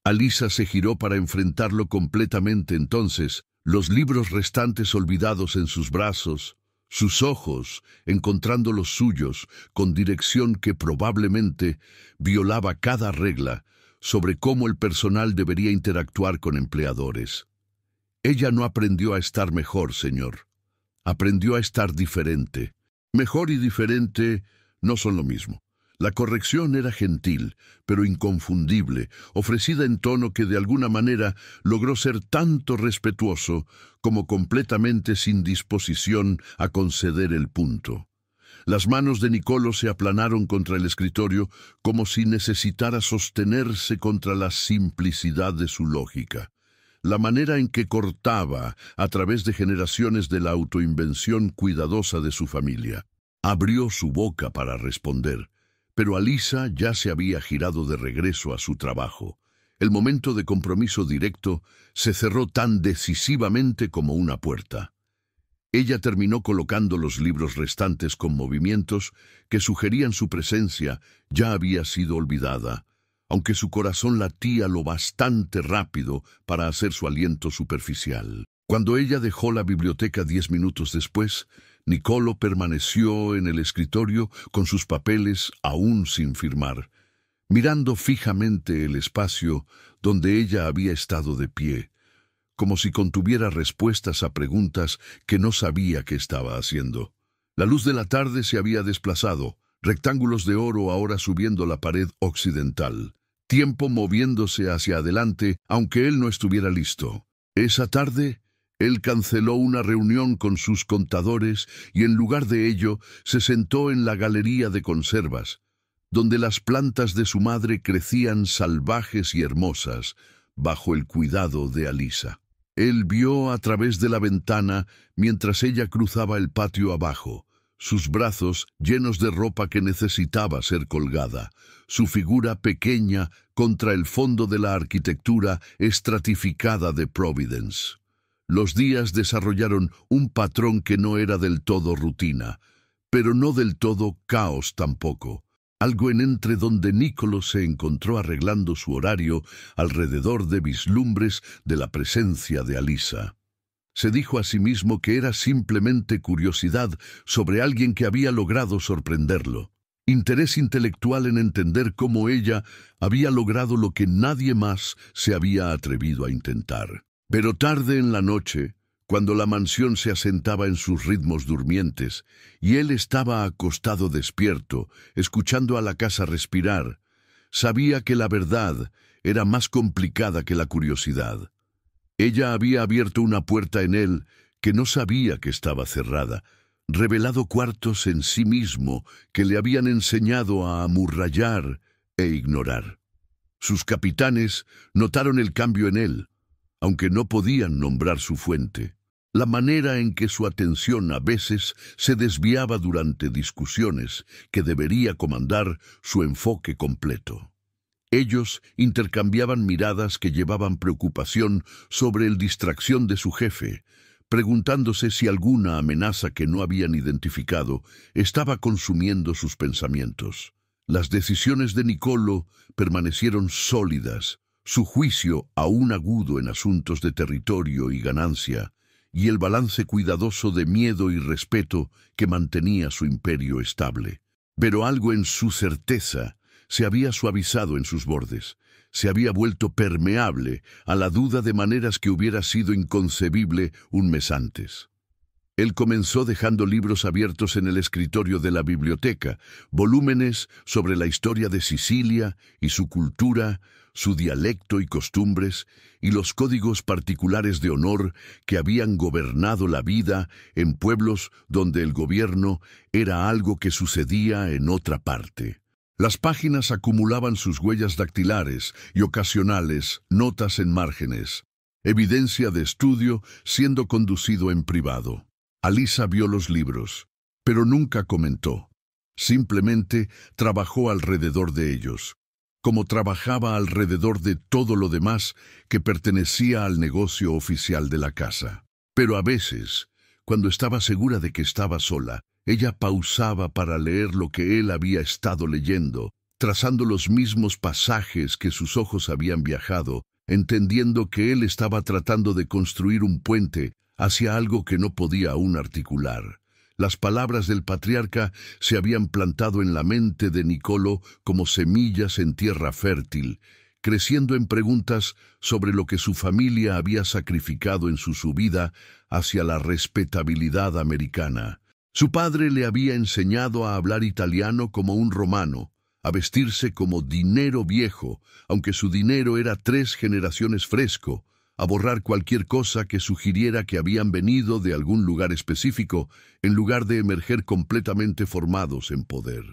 Alisa se giró para enfrentarlo completamente entonces, los libros restantes olvidados en sus brazos, sus ojos encontrando los suyos con dirección que probablemente violaba cada regla sobre cómo el personal debería interactuar con empleadores. Ella no aprendió a estar mejor, señor. Aprendió a estar diferente. Mejor y diferente no son lo mismo. La corrección era gentil, pero inconfundible, ofrecida en tono que de alguna manera logró ser tanto respetuoso como completamente sin disposición a conceder el punto. Las manos de Nicolo se aplanaron contra el escritorio como si necesitara sostenerse contra la simplicidad de su lógica. La manera en que cortaba a través de generaciones de la autoinvención cuidadosa de su familia. Abrió su boca para responder, pero Alisa ya se había girado de regreso a su trabajo. El momento de compromiso directo se cerró tan decisivamente como una puerta. Ella terminó colocando los libros restantes con movimientos que sugerían su presencia ya había sido olvidada, aunque su corazón latía lo bastante rápido para hacer su aliento superficial. Cuando ella dejó la biblioteca 10 minutos después, Nicolo permaneció en el escritorio con sus papeles aún sin firmar, mirando fijamente el espacio donde ella había estado de pie, como si contuviera respuestas a preguntas que no sabía qué estaba haciendo. La luz de la tarde se había desplazado, rectángulos de oro ahora subiendo la pared occidental, tiempo moviéndose hacia adelante aunque él no estuviera listo. Esa tarde, él canceló una reunión con sus contadores y en lugar de ello se sentó en la galería de conservas, donde las plantas de su madre crecían salvajes y hermosas bajo el cuidado de Alisa. Él vio a través de la ventana mientras ella cruzaba el patio abajo, sus brazos llenos de ropa que necesitaba ser colgada, su figura pequeña contra el fondo de la arquitectura estratificada de Providence. Los días desarrollaron un patrón que no era del todo rutina, pero no del todo caos tampoco. Algo en entre donde Nicolo se encontró arreglando su horario alrededor de vislumbres de la presencia de Alisa. Se dijo a sí mismo que era simplemente curiosidad sobre alguien que había logrado sorprenderlo. Interés intelectual en entender cómo ella había logrado lo que nadie más se había atrevido a intentar. Pero tarde en la noche, cuando la mansión se asentaba en sus ritmos durmientes y él estaba acostado despierto, escuchando a la casa respirar, sabía que la verdad era más complicada que la curiosidad. Ella había abierto una puerta en él que no sabía que estaba cerrada, revelado cuartos en sí mismo que le habían enseñado a amurrallar e ignorar. Sus capitanes notaron el cambio en él, aunque no podían nombrar su fuente. La manera en que su atención a veces se desviaba durante discusiones que debería comandar su enfoque completo. Ellos intercambiaban miradas que llevaban preocupación sobre la distracción de su jefe, preguntándose si alguna amenaza que no habían identificado estaba consumiendo sus pensamientos. Las decisiones de Nicolo permanecieron sólidas, su juicio aún agudo en asuntos de territorio y ganancia, y el balance cuidadoso de miedo y respeto que mantenía su imperio estable. Pero algo en su certeza se había suavizado en sus bordes. se había vuelto permeable a la duda de maneras que hubiera sido inconcebible un mes antes. Él comenzó dejando libros abiertos en el escritorio de la biblioteca, volúmenes sobre la historia de Sicilia y su cultura, su dialecto y costumbres, y los códigos particulares de honor que habían gobernado la vida en pueblos donde el gobierno era algo que sucedía en otra parte. Las páginas acumulaban sus huellas dactilares y ocasionales notas en márgenes, evidencia de estudio siendo conducido en privado. Alisa vio los libros, pero nunca comentó. Simplemente trabajó alrededor de ellos, como trabajaba alrededor de todo lo demás que pertenecía al negocio oficial de la casa. Pero a veces, cuando estaba segura de que estaba sola, ella pausaba para leer lo que él había estado leyendo, trazando los mismos pasajes que sus ojos habían viajado, entendiendo que él estaba tratando de construir un puente hacia algo que no podía aún articular. Las palabras del patriarca se habían plantado en la mente de Niccolò como semillas en tierra fértil, creciendo en preguntas sobre lo que su familia había sacrificado en su subida hacia la respetabilidad americana. Su padre le había enseñado a hablar italiano como un romano, a vestirse como dinero viejo, aunque su dinero era 3 generaciones fresco, a borrar cualquier cosa que sugiriera que habían venido de algún lugar específico, en lugar de emerger completamente formados en poder.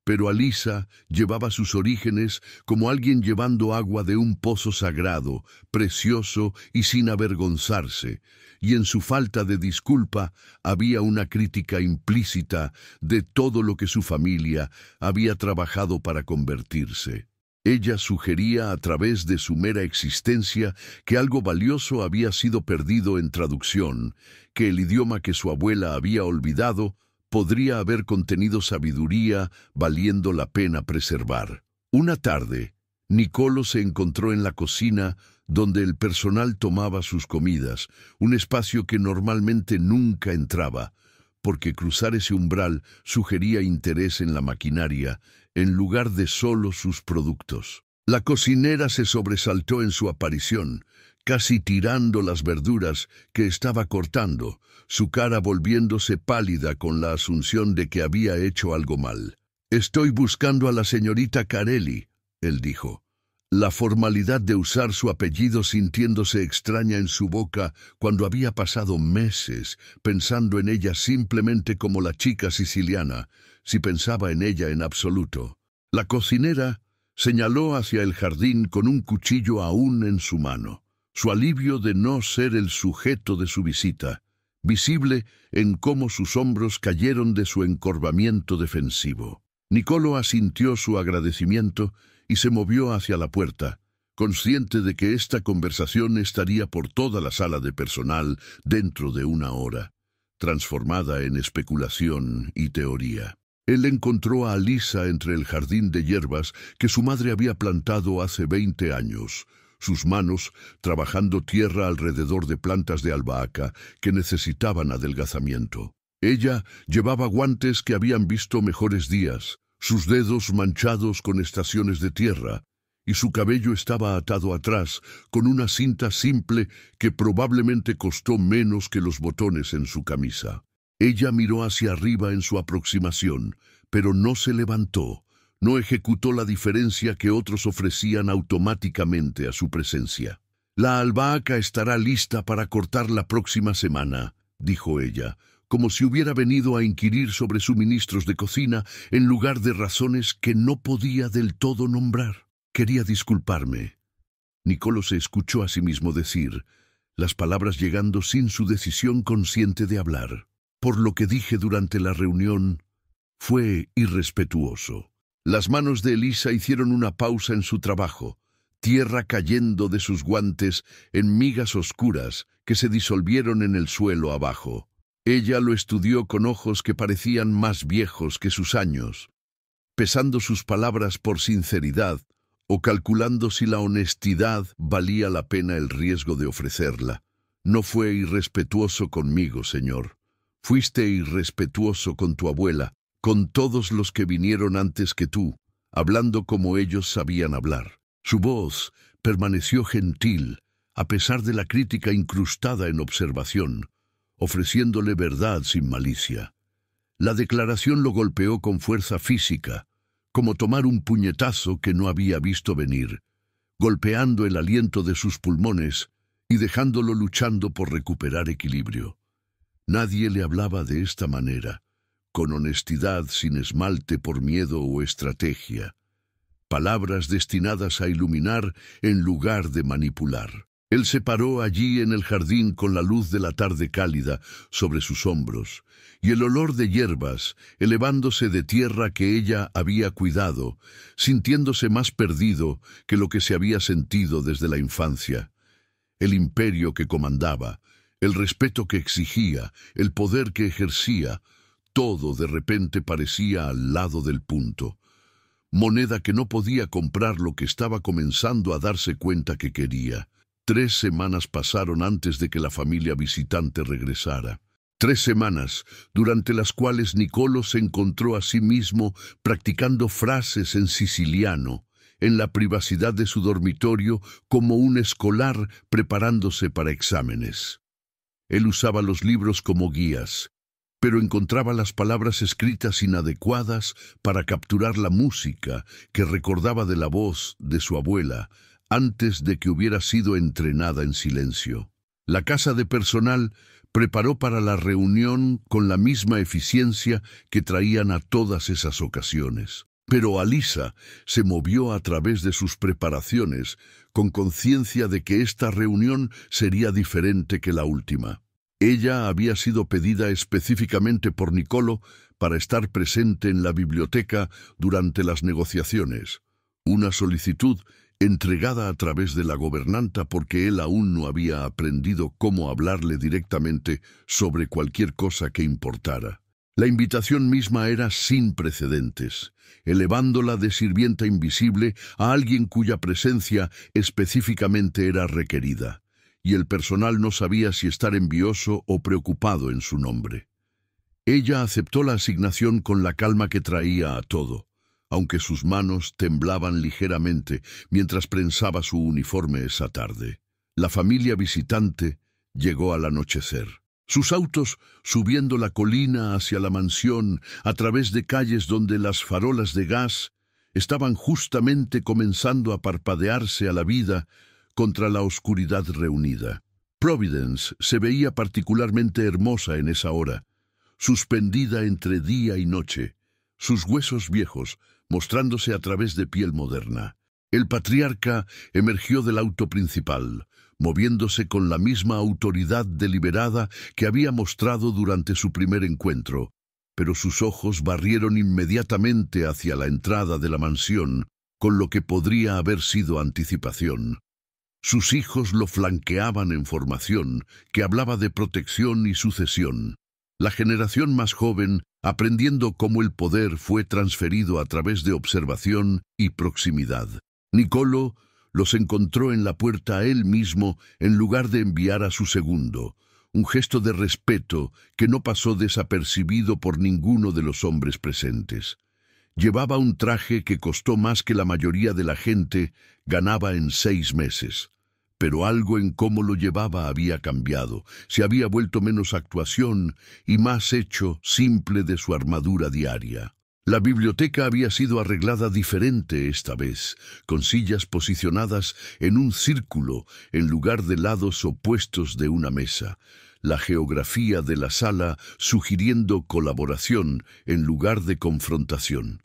Pero Alisa llevaba sus orígenes como alguien llevando agua de un pozo sagrado, precioso y sin avergonzarse, y en su falta de disculpa había una crítica implícita de todo lo que su familia había trabajado para convertirse. Ella sugería a través de su mera existencia que algo valioso había sido perdido en traducción, que el idioma que su abuela había olvidado podría haber contenido sabiduría valiendo la pena preservar. Una tarde, Niccolò se encontró en la cocina donde el personal tomaba sus comidas, un espacio que normalmente nunca entraba, porque cruzar ese umbral sugería interés en la maquinaria, en lugar de solo sus productos. La cocinera se sobresaltó en su aparición, casi tirando las verduras que estaba cortando, su cara volviéndose pálida con la asunción de que había hecho algo mal. «Estoy buscando a la señorita Carelli», él dijo. La formalidad de usar su apellido sintiéndose extraña en su boca cuando había pasado meses pensando en ella simplemente como la chica siciliana, si pensaba en ella en absoluto. La cocinera señaló hacia el jardín con un cuchillo aún en su mano, su alivio de no ser el sujeto de su visita, visible en cómo sus hombros cayeron de su encorvamiento defensivo. Niccolò asintió su agradecimiento y se movió hacia la puerta, consciente de que esta conversación estaría por toda la sala de personal dentro de una hora, transformada en especulación y teoría. Él encontró a Alisa entre el jardín de hierbas que su madre había plantado hace 20 años, sus manos trabajando tierra alrededor de plantas de albahaca que necesitaban adelgazamiento. Ella llevaba guantes que habían visto mejores días, sus dedos manchados con estaciones de tierra, y su cabello estaba atado atrás con una cinta simple que probablemente costó menos que los botones en su camisa. Ella miró hacia arriba en su aproximación, pero no se levantó, no ejecutó la diferencia que otros ofrecían automáticamente a su presencia. «La albahaca estará lista para cortar la próxima semana», dijo ella, como si hubiera venido a inquirir sobre suministros de cocina en lugar de razones que no podía del todo nombrar. «Quería disculparme». Niccolò se escuchó a sí mismo decir, las palabras llegando sin su decisión consciente de hablar. «Por lo que dije durante la reunión, fue irrespetuoso». Las manos de Elisa hicieron una pausa en su trabajo, tierra cayendo de sus guantes en migas oscuras que se disolvieron en el suelo abajo. Ella lo estudió con ojos que parecían más viejos que sus años, pesando sus palabras por sinceridad o calculando si la honestidad valía la pena el riesgo de ofrecerla. «No fue irrespetuoso conmigo, señor. Fuiste irrespetuoso con tu abuela, con todos los que vinieron antes que tú, hablando como ellos sabían hablar». Su voz permaneció gentil, a pesar de la crítica incrustada en observación, ofreciéndole verdad sin malicia. La declaración lo golpeó con fuerza física, como tomar un puñetazo que no había visto venir, golpeando el aliento de sus pulmones y dejándolo luchando por recuperar equilibrio. Nadie le hablaba de esta manera, con honestidad sin esmalte por miedo o estrategia. Palabras destinadas a iluminar en lugar de manipular. Él se paró allí en el jardín con la luz de la tarde cálida sobre sus hombros, y el olor de hierbas elevándose de tierra que ella había cuidado, sintiéndose más perdido que lo que se había sentido desde la infancia. El imperio que comandaba, el respeto que exigía, el poder que ejercía, todo de repente parecía al lado del punto. Moneda que no podía comprar lo que estaba comenzando a darse cuenta que quería. 3 semanas pasaron antes de que la familia visitante regresara. 3 semanas, durante las cuales Niccolò se encontró a sí mismo practicando frases en siciliano, en la privacidad de su dormitorio como un escolar preparándose para exámenes. Él usaba los libros como guías, pero encontraba las palabras escritas inadecuadas para capturar la música que recordaba de la voz de su abuela antes de que hubiera sido entrenada en silencio. La casa de personal preparó para la reunión con la misma eficiencia que traían a todas esas ocasiones. Pero Alisa se movió a través de sus preparaciones con conciencia de que esta reunión sería diferente que la última. Ella había sido pedida específicamente por Niccolò para estar presente en la biblioteca durante las negociaciones, una solicitud entregada a través de la gobernanta porque él aún no había aprendido cómo hablarle directamente sobre cualquier cosa que importara. La invitación misma era sin precedentes, elevándola de sirvienta invisible a alguien cuya presencia específicamente era requerida, y el personal no sabía si estar envioso o preocupado en su nombre. Ella aceptó la asignación con la calma que traía a todo, aunque sus manos temblaban ligeramente mientras prensaba su uniforme esa tarde. La familia visitante llegó al anochecer. Sus autos subiendo la colina hacia la mansión a través de calles donde las farolas de gas estaban justamente comenzando a parpadearse a la vida contra la oscuridad reunida. Providence se veía particularmente hermosa en esa hora, suspendida entre día y noche, sus huesos viejos mostrándose a través de piel moderna. El patriarca emergió del auto principal, moviéndose con la misma autoridad deliberada que había mostrado durante su primer encuentro, pero sus ojos barrieron inmediatamente hacia la entrada de la mansión, con lo que podría haber sido anticipación. Sus hijos lo flanqueaban en formación, que hablaba de protección y sucesión. La generación más joven, aprendiendo cómo el poder fue transferido a través de observación y proximidad. Niccolò los encontró en la puerta a él mismo en lugar de enviar a su segundo, un gesto de respeto que no pasó desapercibido por ninguno de los hombres presentes. Llevaba un traje que costó más que la mayoría de la gente ganaba en 6 meses. Pero algo en cómo lo llevaba había cambiado, se había vuelto menos actuación y más hecho simple de su armadura diaria. La biblioteca había sido arreglada diferente esta vez, con sillas posicionadas en un círculo en lugar de lados opuestos de una mesa. La geografía de la sala sugiriendo colaboración en lugar de confrontación.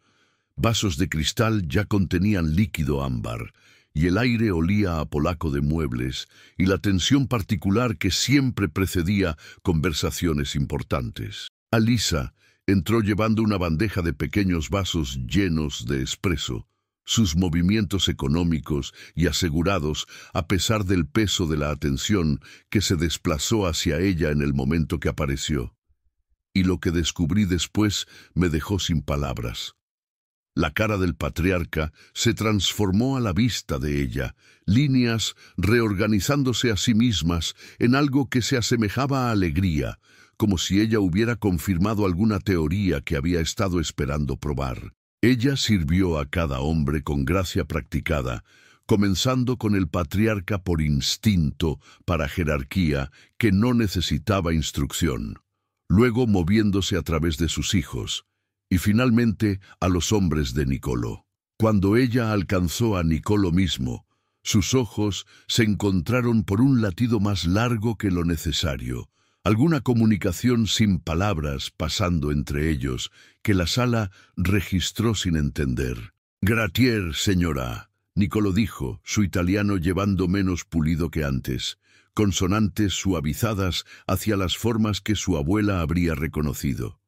Vasos de cristal ya contenían líquido ámbar, y el aire olía a polaco de muebles y la tensión particular que siempre precedía conversaciones importantes. Alisa entró llevando una bandeja de pequeños vasos llenos de espresso, sus movimientos económicos y asegurados a pesar del peso de la atención que se desplazó hacia ella en el momento que apareció. Y lo que descubrí después me dejó sin palabras. La cara del patriarca se transformó a la vista de ella, líneas reorganizándose a sí mismas en algo que se asemejaba a alegría, como si ella hubiera confirmado alguna teoría que había estado esperando probar. Ella sirvió a cada hombre con gracia practicada, comenzando con el patriarca por instinto, para jerarquía, que no necesitaba instrucción, luego moviéndose a través de sus hijos, y finalmente a los hombres de Nicolo. Cuando ella alcanzó a Nicolo mismo, sus ojos se encontraron por un latido más largo que lo necesario, alguna comunicación sin palabras pasando entre ellos, que la sala registró sin entender. «Gratier, señora», Nicolo dijo, su italiano llevando menos pulido que antes, consonantes suavizadas hacia las formas que su abuela habría reconocido.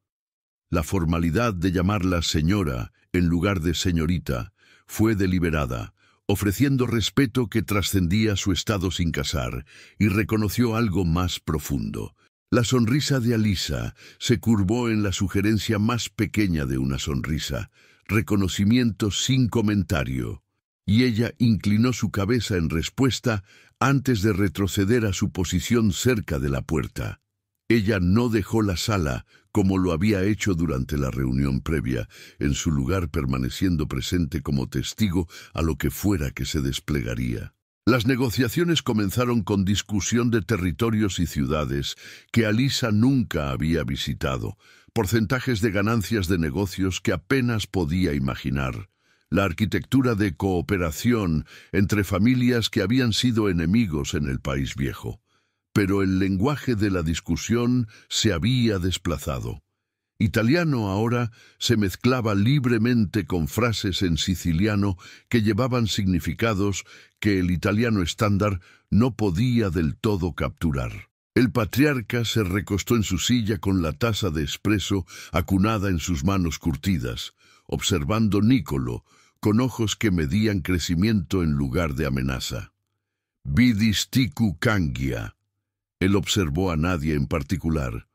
La formalidad de llamarla señora en lugar de señorita fue deliberada, ofreciendo respeto que trascendía su estado sin casar, y reconoció algo más profundo. La sonrisa de Alisa se curvó en la sugerencia más pequeña de una sonrisa, reconocimiento sin comentario, y ella inclinó su cabeza en respuesta antes de retroceder a su posición cerca de la puerta. Ella no dejó la sala como lo había hecho durante la reunión previa, en su lugar permaneciendo presente como testigo a lo que fuera que se desplegaría. Las negociaciones comenzaron con discusión de territorios y ciudades que Alisa nunca había visitado, porcentajes de ganancias de negocios que apenas podía imaginar, la arquitectura de cooperación entre familias que habían sido enemigos en el país viejo. Pero el lenguaje de la discusión se había desplazado. Italiano ahora se mezclaba libremente con frases en siciliano que llevaban significados que el italiano estándar no podía del todo capturar. El patriarca se recostó en su silla con la taza de espresso acunada en sus manos curtidas, observando Nicolo con ojos que medían crecimiento en lugar de amenaza. «Vidis ticu cangia». Él observó a nadie en particular.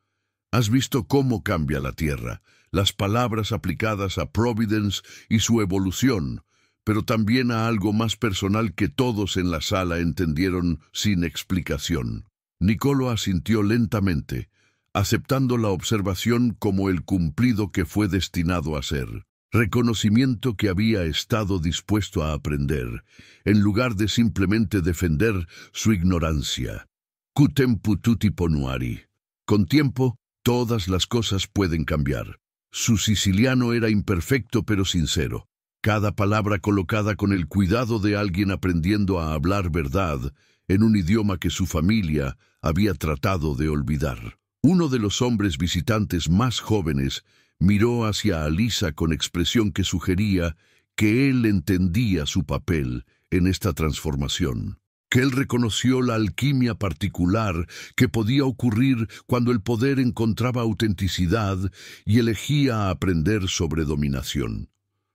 «Has visto cómo cambia la tierra, las palabras aplicadas a Providence y su evolución, pero también a algo más personal que todos en la sala entendieron sin explicación». Nicolo asintió lentamente, aceptando la observación como el cumplido que fue destinado a ser. Reconocimiento que había estado dispuesto a aprender, en lugar de simplemente defender su ignorancia. Cutem pututi ponuari. Con tiempo, todas las cosas pueden cambiar. Su siciliano era imperfecto pero sincero. Cada palabra colocada con el cuidado de alguien aprendiendo a hablar verdad en un idioma que su familia había tratado de olvidar. Uno de los hombres visitantes más jóvenes miró hacia Alisa con expresión que sugería que él entendía su papel en esta transformación, que él reconoció la alquimia particular que podía ocurrir cuando el poder encontraba autenticidad y elegía aprender sobre dominación.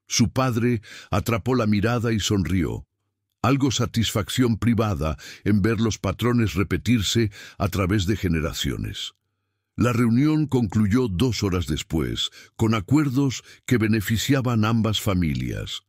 Su padre atrapó la mirada y sonrió, algo satisfacción privada en ver los patrones repetirse a través de generaciones. La reunión concluyó 2 horas después, con acuerdos que beneficiaban ambas familias,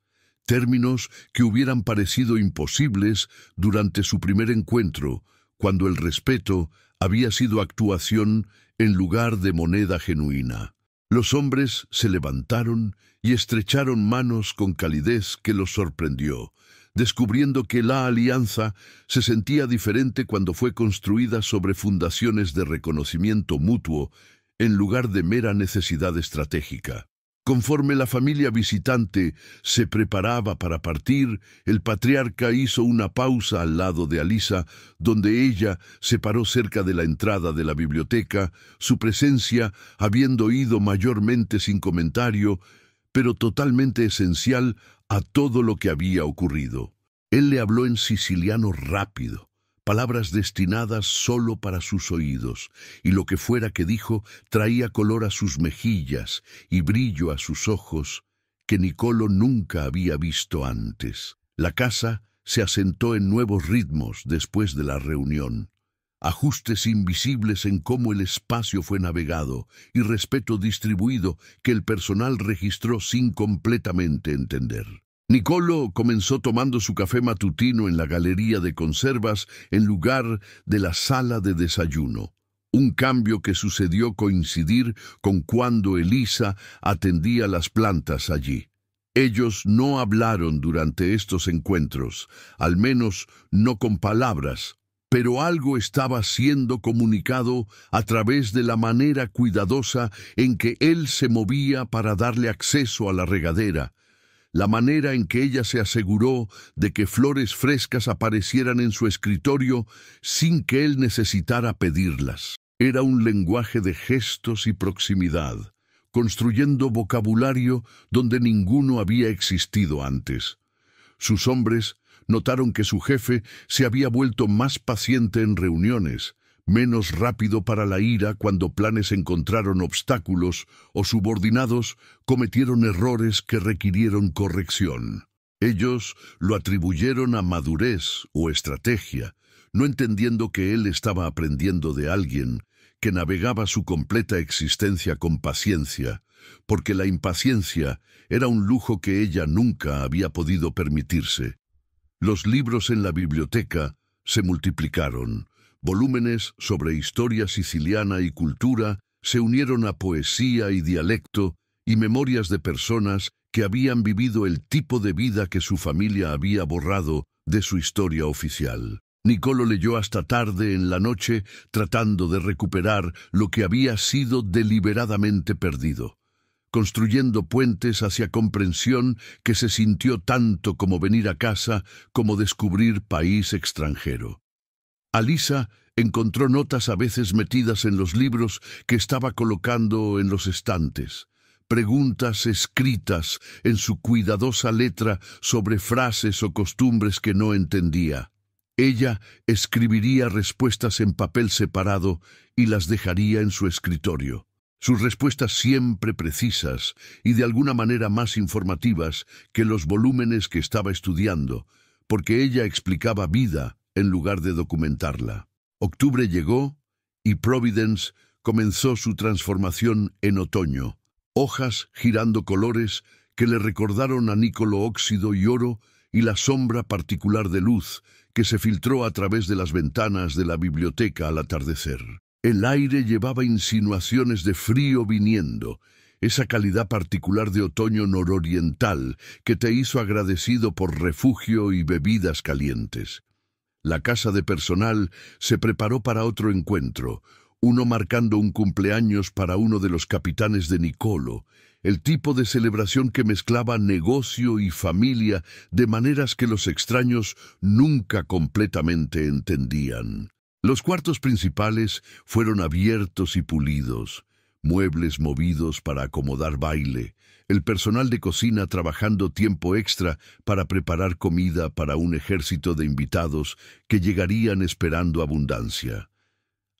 términos que hubieran parecido imposibles durante su primer encuentro, cuando el respeto había sido actuación en lugar de moneda genuina. Los hombres se levantaron y estrecharon manos con calidez que los sorprendió, descubriendo que la alianza se sentía diferente cuando fue construida sobre fundaciones de reconocimiento mutuo en lugar de mera necesidad estratégica. Conforme la familia visitante se preparaba para partir, el patriarca hizo una pausa al lado de Alisa, donde ella se paró cerca de la entrada de la biblioteca, su presencia habiendo ido mayormente sin comentario, pero totalmente esencial a todo lo que había ocurrido. Él le habló en siciliano rápido, palabras destinadas solo para sus oídos, y lo que fuera que dijo traía color a sus mejillas y brillo a sus ojos que Nicolo nunca había visto antes. La casa se asentó en nuevos ritmos después de la reunión. Ajustes invisibles en cómo el espacio fue navegado y respeto distribuido que el personal registró sin completamente entender. Nicolo comenzó tomando su café matutino en la galería de conservas en lugar de la sala de desayuno, un cambio que sucedió coincidir con cuando Elisa atendía las plantas allí. Ellos no hablaron durante estos encuentros, al menos no con palabras, pero algo estaba siendo comunicado a través de la manera cuidadosa en que él se movía para darle acceso a la regadera, la manera en que ella se aseguró de que flores frescas aparecieran en su escritorio sin que él necesitara pedirlas. Era un lenguaje de gestos y proximidad, construyendo vocabulario donde ninguno había existido antes. Sus hombres notaron que su jefe se había vuelto más paciente en reuniones, menos rápido para la ira cuando planes encontraron obstáculos o subordinados cometieron errores que requirieron corrección. Ellos lo atribuyeron a madurez o estrategia, no entendiendo que él estaba aprendiendo de alguien que navegaba su completa existencia con paciencia, porque la impaciencia era un lujo que ella nunca había podido permitirse. Los libros en la biblioteca se multiplicaron. Volúmenes sobre historia siciliana y cultura se unieron a poesía y dialecto y memorias de personas que habían vivido el tipo de vida que su familia había borrado de su historia oficial. Nicolò leyó hasta tarde en la noche tratando de recuperar lo que había sido deliberadamente perdido, construyendo puentes hacia comprensión que se sintió tanto como venir a casa como descubrir país extranjero. Alisa encontró notas a veces metidas en los libros que estaba colocando en los estantes, preguntas escritas en su cuidadosa letra sobre frases o costumbres que no entendía. Ella escribiría respuestas en papel separado y las dejaría en su escritorio. Sus respuestas siempre precisas y de alguna manera más informativas que los volúmenes que estaba estudiando, porque ella explicaba vida en lugar de documentarla. Octubre llegó y Providence comenzó su transformación en otoño. Hojas girando colores que le recordaron a Nicolò óxido y oro y la sombra particular de luz que se filtró a través de las ventanas de la biblioteca al atardecer. El aire llevaba insinuaciones de frío viniendo, esa calidad particular de otoño nororiental que te hizo agradecido por refugio y bebidas calientes. La casa de personal se preparó para otro encuentro, uno marcando un cumpleaños para uno de los capitanes de Nicolò, el tipo de celebración que mezclaba negocio y familia de maneras que los extraños nunca completamente entendían. Los cuartos principales fueron abiertos y pulidos, muebles movidos para acomodar baile, el personal de cocina trabajando tiempo extra para preparar comida para un ejército de invitados que llegarían esperando abundancia.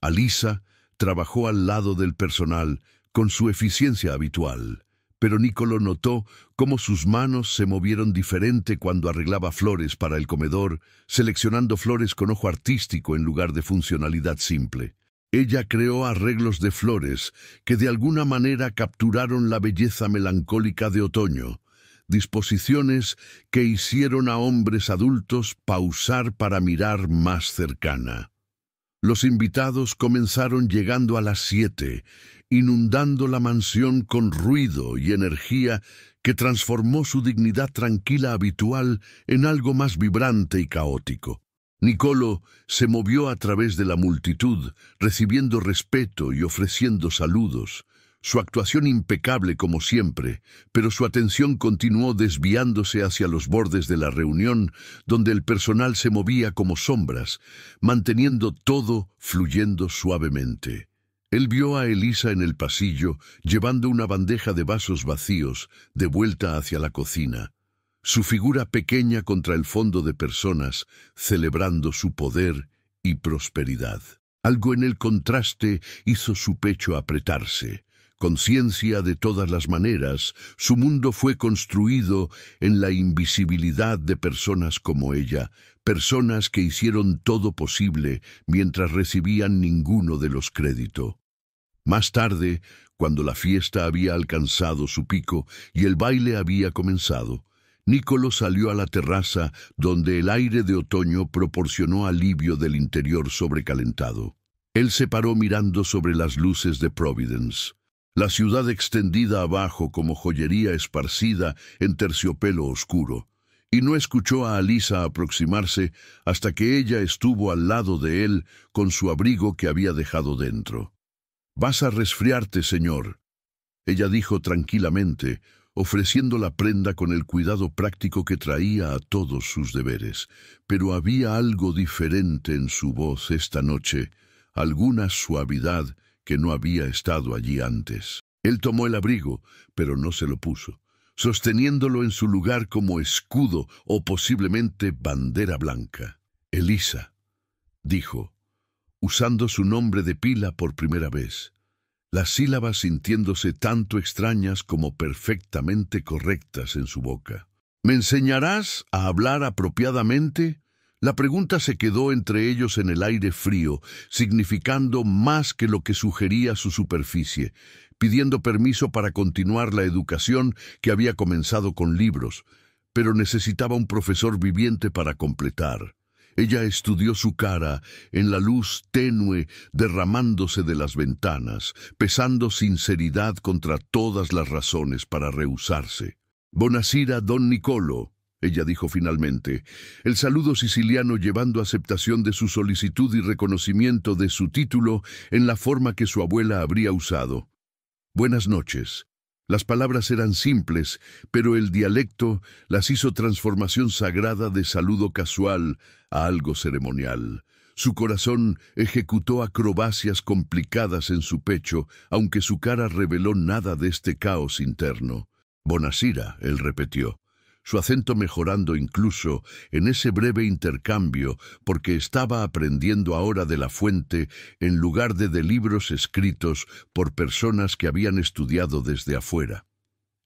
Alisa trabajó al lado del personal con su eficiencia habitual, pero Nicolò notó cómo sus manos se movieron diferente cuando arreglaba flores para el comedor, seleccionando flores con ojo artístico en lugar de funcionalidad simple. Ella creó arreglos de flores que de alguna manera capturaron la belleza melancólica de otoño, disposiciones que hicieron a hombres adultos pausar para mirar más cercana. Los invitados comenzaron llegando a las 7, inundando la mansión con ruido y energía que transformó su dignidad tranquila habitual en algo más vibrante y caótico. Nicolò se movió a través de la multitud, recibiendo respeto y ofreciendo saludos. Su actuación impecable como siempre, pero su atención continuó desviándose hacia los bordes de la reunión, donde el personal se movía como sombras, manteniendo todo fluyendo suavemente. Él vio a Elisa en el pasillo, llevando una bandeja de vasos vacíos, de vuelta hacia la cocina. Su figura pequeña contra el fondo de personas, celebrando su poder y prosperidad. Algo en el contraste hizo su pecho apretarse. Conciencia de todas las maneras, su mundo fue construido en la invisibilidad de personas como ella, personas que hicieron todo posible mientras recibían ninguno de los créditos. Más tarde, cuando la fiesta había alcanzado su pico y el baile había comenzado, Nicolò salió a la terraza donde el aire de otoño proporcionó alivio del interior sobrecalentado. Él se paró mirando sobre las luces de Providence. la ciudad extendida abajo como joyería esparcida en terciopelo oscuro, y no escuchó a Alisa aproximarse hasta que ella estuvo al lado de él con su abrigo que había dejado dentro. «Vas a resfriarte, señor», ella dijo tranquilamente, ofreciendo la prenda con el cuidado práctico que traía a todos sus deberes. Pero había algo diferente en su voz esta noche, alguna suavidad que no había estado allí antes. Él tomó el abrigo, pero no se lo puso, sosteniéndolo en su lugar como escudo o posiblemente bandera blanca. «Elisa», dijo, usando su nombre de pila por primera vez, las sílabas sintiéndose tanto extrañas como perfectamente correctas en su boca. «¿Me enseñarás a hablar apropiadamente?». La pregunta se quedó entre ellos en el aire frío, significando más que lo que sugería su superficie, pidiendo permiso para continuar la educación que había comenzado con libros, pero necesitaba un profesor viviente para completar. Ella estudió su cara en la luz tenue derramándose de las ventanas, pesando sinceridad contra todas las razones para rehusarse. «Buonasera, don Nicolo», ella dijo finalmente, el saludo siciliano llevando aceptación de su solicitud y reconocimiento de su título en la forma que su abuela habría usado. «Buenas noches». Las palabras eran simples, pero el dialecto las hizo transformación sagrada de saludo casual a algo ceremonial. Su corazón ejecutó acrobacias complicadas en su pecho, aunque su cara reveló nada de este caos interno. «Buonasera», él repitió, su acento mejorando incluso en ese breve intercambio, porque estaba aprendiendo ahora de la fuente en lugar de libros escritos por personas que habían estudiado desde afuera.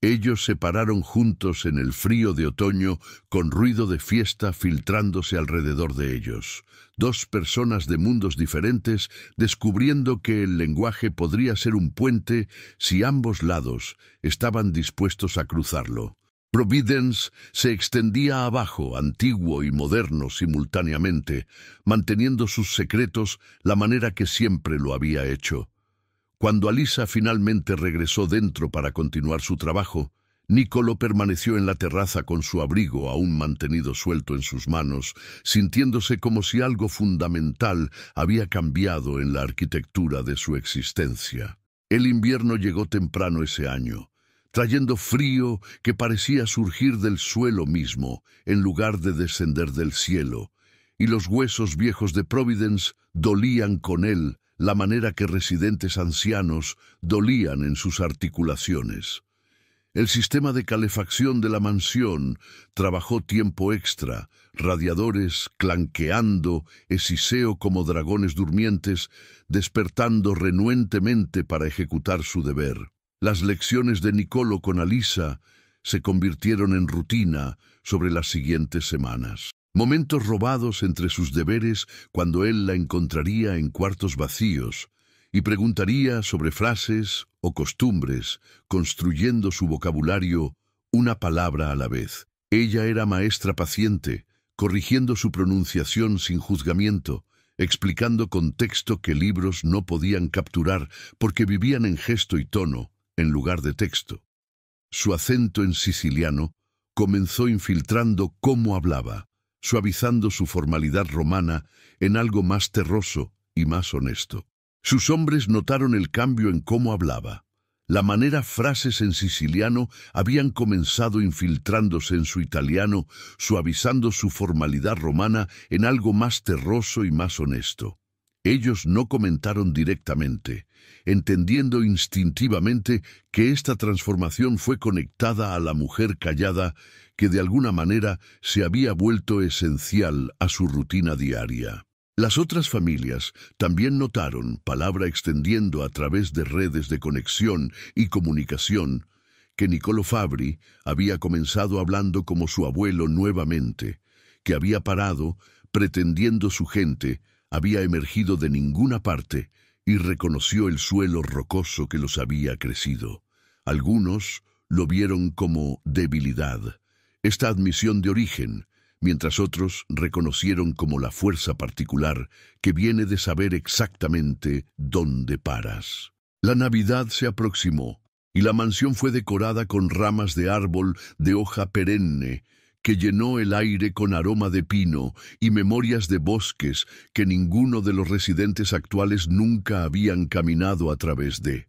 Ellos se pararon juntos en el frío de otoño, con ruido de fiesta filtrándose alrededor de ellos. Dos personas de mundos diferentes descubriendo que el lenguaje podría ser un puente si ambos lados estaban dispuestos a cruzarlo. Providence se extendía abajo, antiguo y moderno simultáneamente, manteniendo sus secretos la manera que siempre lo había hecho. Cuando Alisa finalmente regresó dentro para continuar su trabajo, Nicolo permaneció en la terraza con su abrigo aún mantenido suelto en sus manos, sintiéndose como si algo fundamental había cambiado en la arquitectura de su existencia. El invierno llegó temprano ese año, trayendo frío que parecía surgir del suelo mismo, en lugar de descender del cielo, y los huesos viejos de Providence dolían con él la manera que residentes ancianos dolían en sus articulaciones. El sistema de calefacción de la mansión trabajó tiempo extra, radiadores clanqueando, hesiseo como dragones durmientes, despertando renuentemente para ejecutar su deber. Las lecciones de Nicolo con Alisa se convirtieron en rutina sobre las siguientes semanas. Momentos robados entre sus deberes cuando él la encontraría en cuartos vacíos y preguntaría sobre frases o costumbres, construyendo su vocabulario una palabra a la vez. Ella era maestra paciente, corrigiendo su pronunciación sin juzgamiento, explicando contexto que libros no podían capturar porque vivían en gesto y tono, en lugar de texto. Su acento en siciliano comenzó infiltrando cómo hablaba, suavizando su formalidad romana en algo más terroso y más honesto. Sus hombres notaron el cambio en cómo hablaba. La manera frases en siciliano habían comenzado infiltrándose en su italiano, suavizando su formalidad romana en algo más terroso y más honesto. Ellos no comentaron directamente, entendiendo instintivamente que esta transformación fue conectada a la mujer callada que de alguna manera se había vuelto esencial a su rutina diaria. Las otras familias también notaron, palabra extendiendo a través de redes de conexión y comunicación, que Nicolo Fabbri había comenzado hablando como su abuelo nuevamente, que había parado, pretendiendo su gente, había emergido de ninguna parte y reconoció el suelo rocoso que los había crecido. Algunos lo vieron como debilidad, esta admisión de origen, mientras otros reconocieron como la fuerza particular que viene de saber exactamente dónde paras. La Navidad se aproximó, y la mansión fue decorada con ramas de árbol de hoja perenne, que llenó el aire con aroma de pino y memorias de bosques que ninguno de los residentes actuales nunca habían caminado a través de.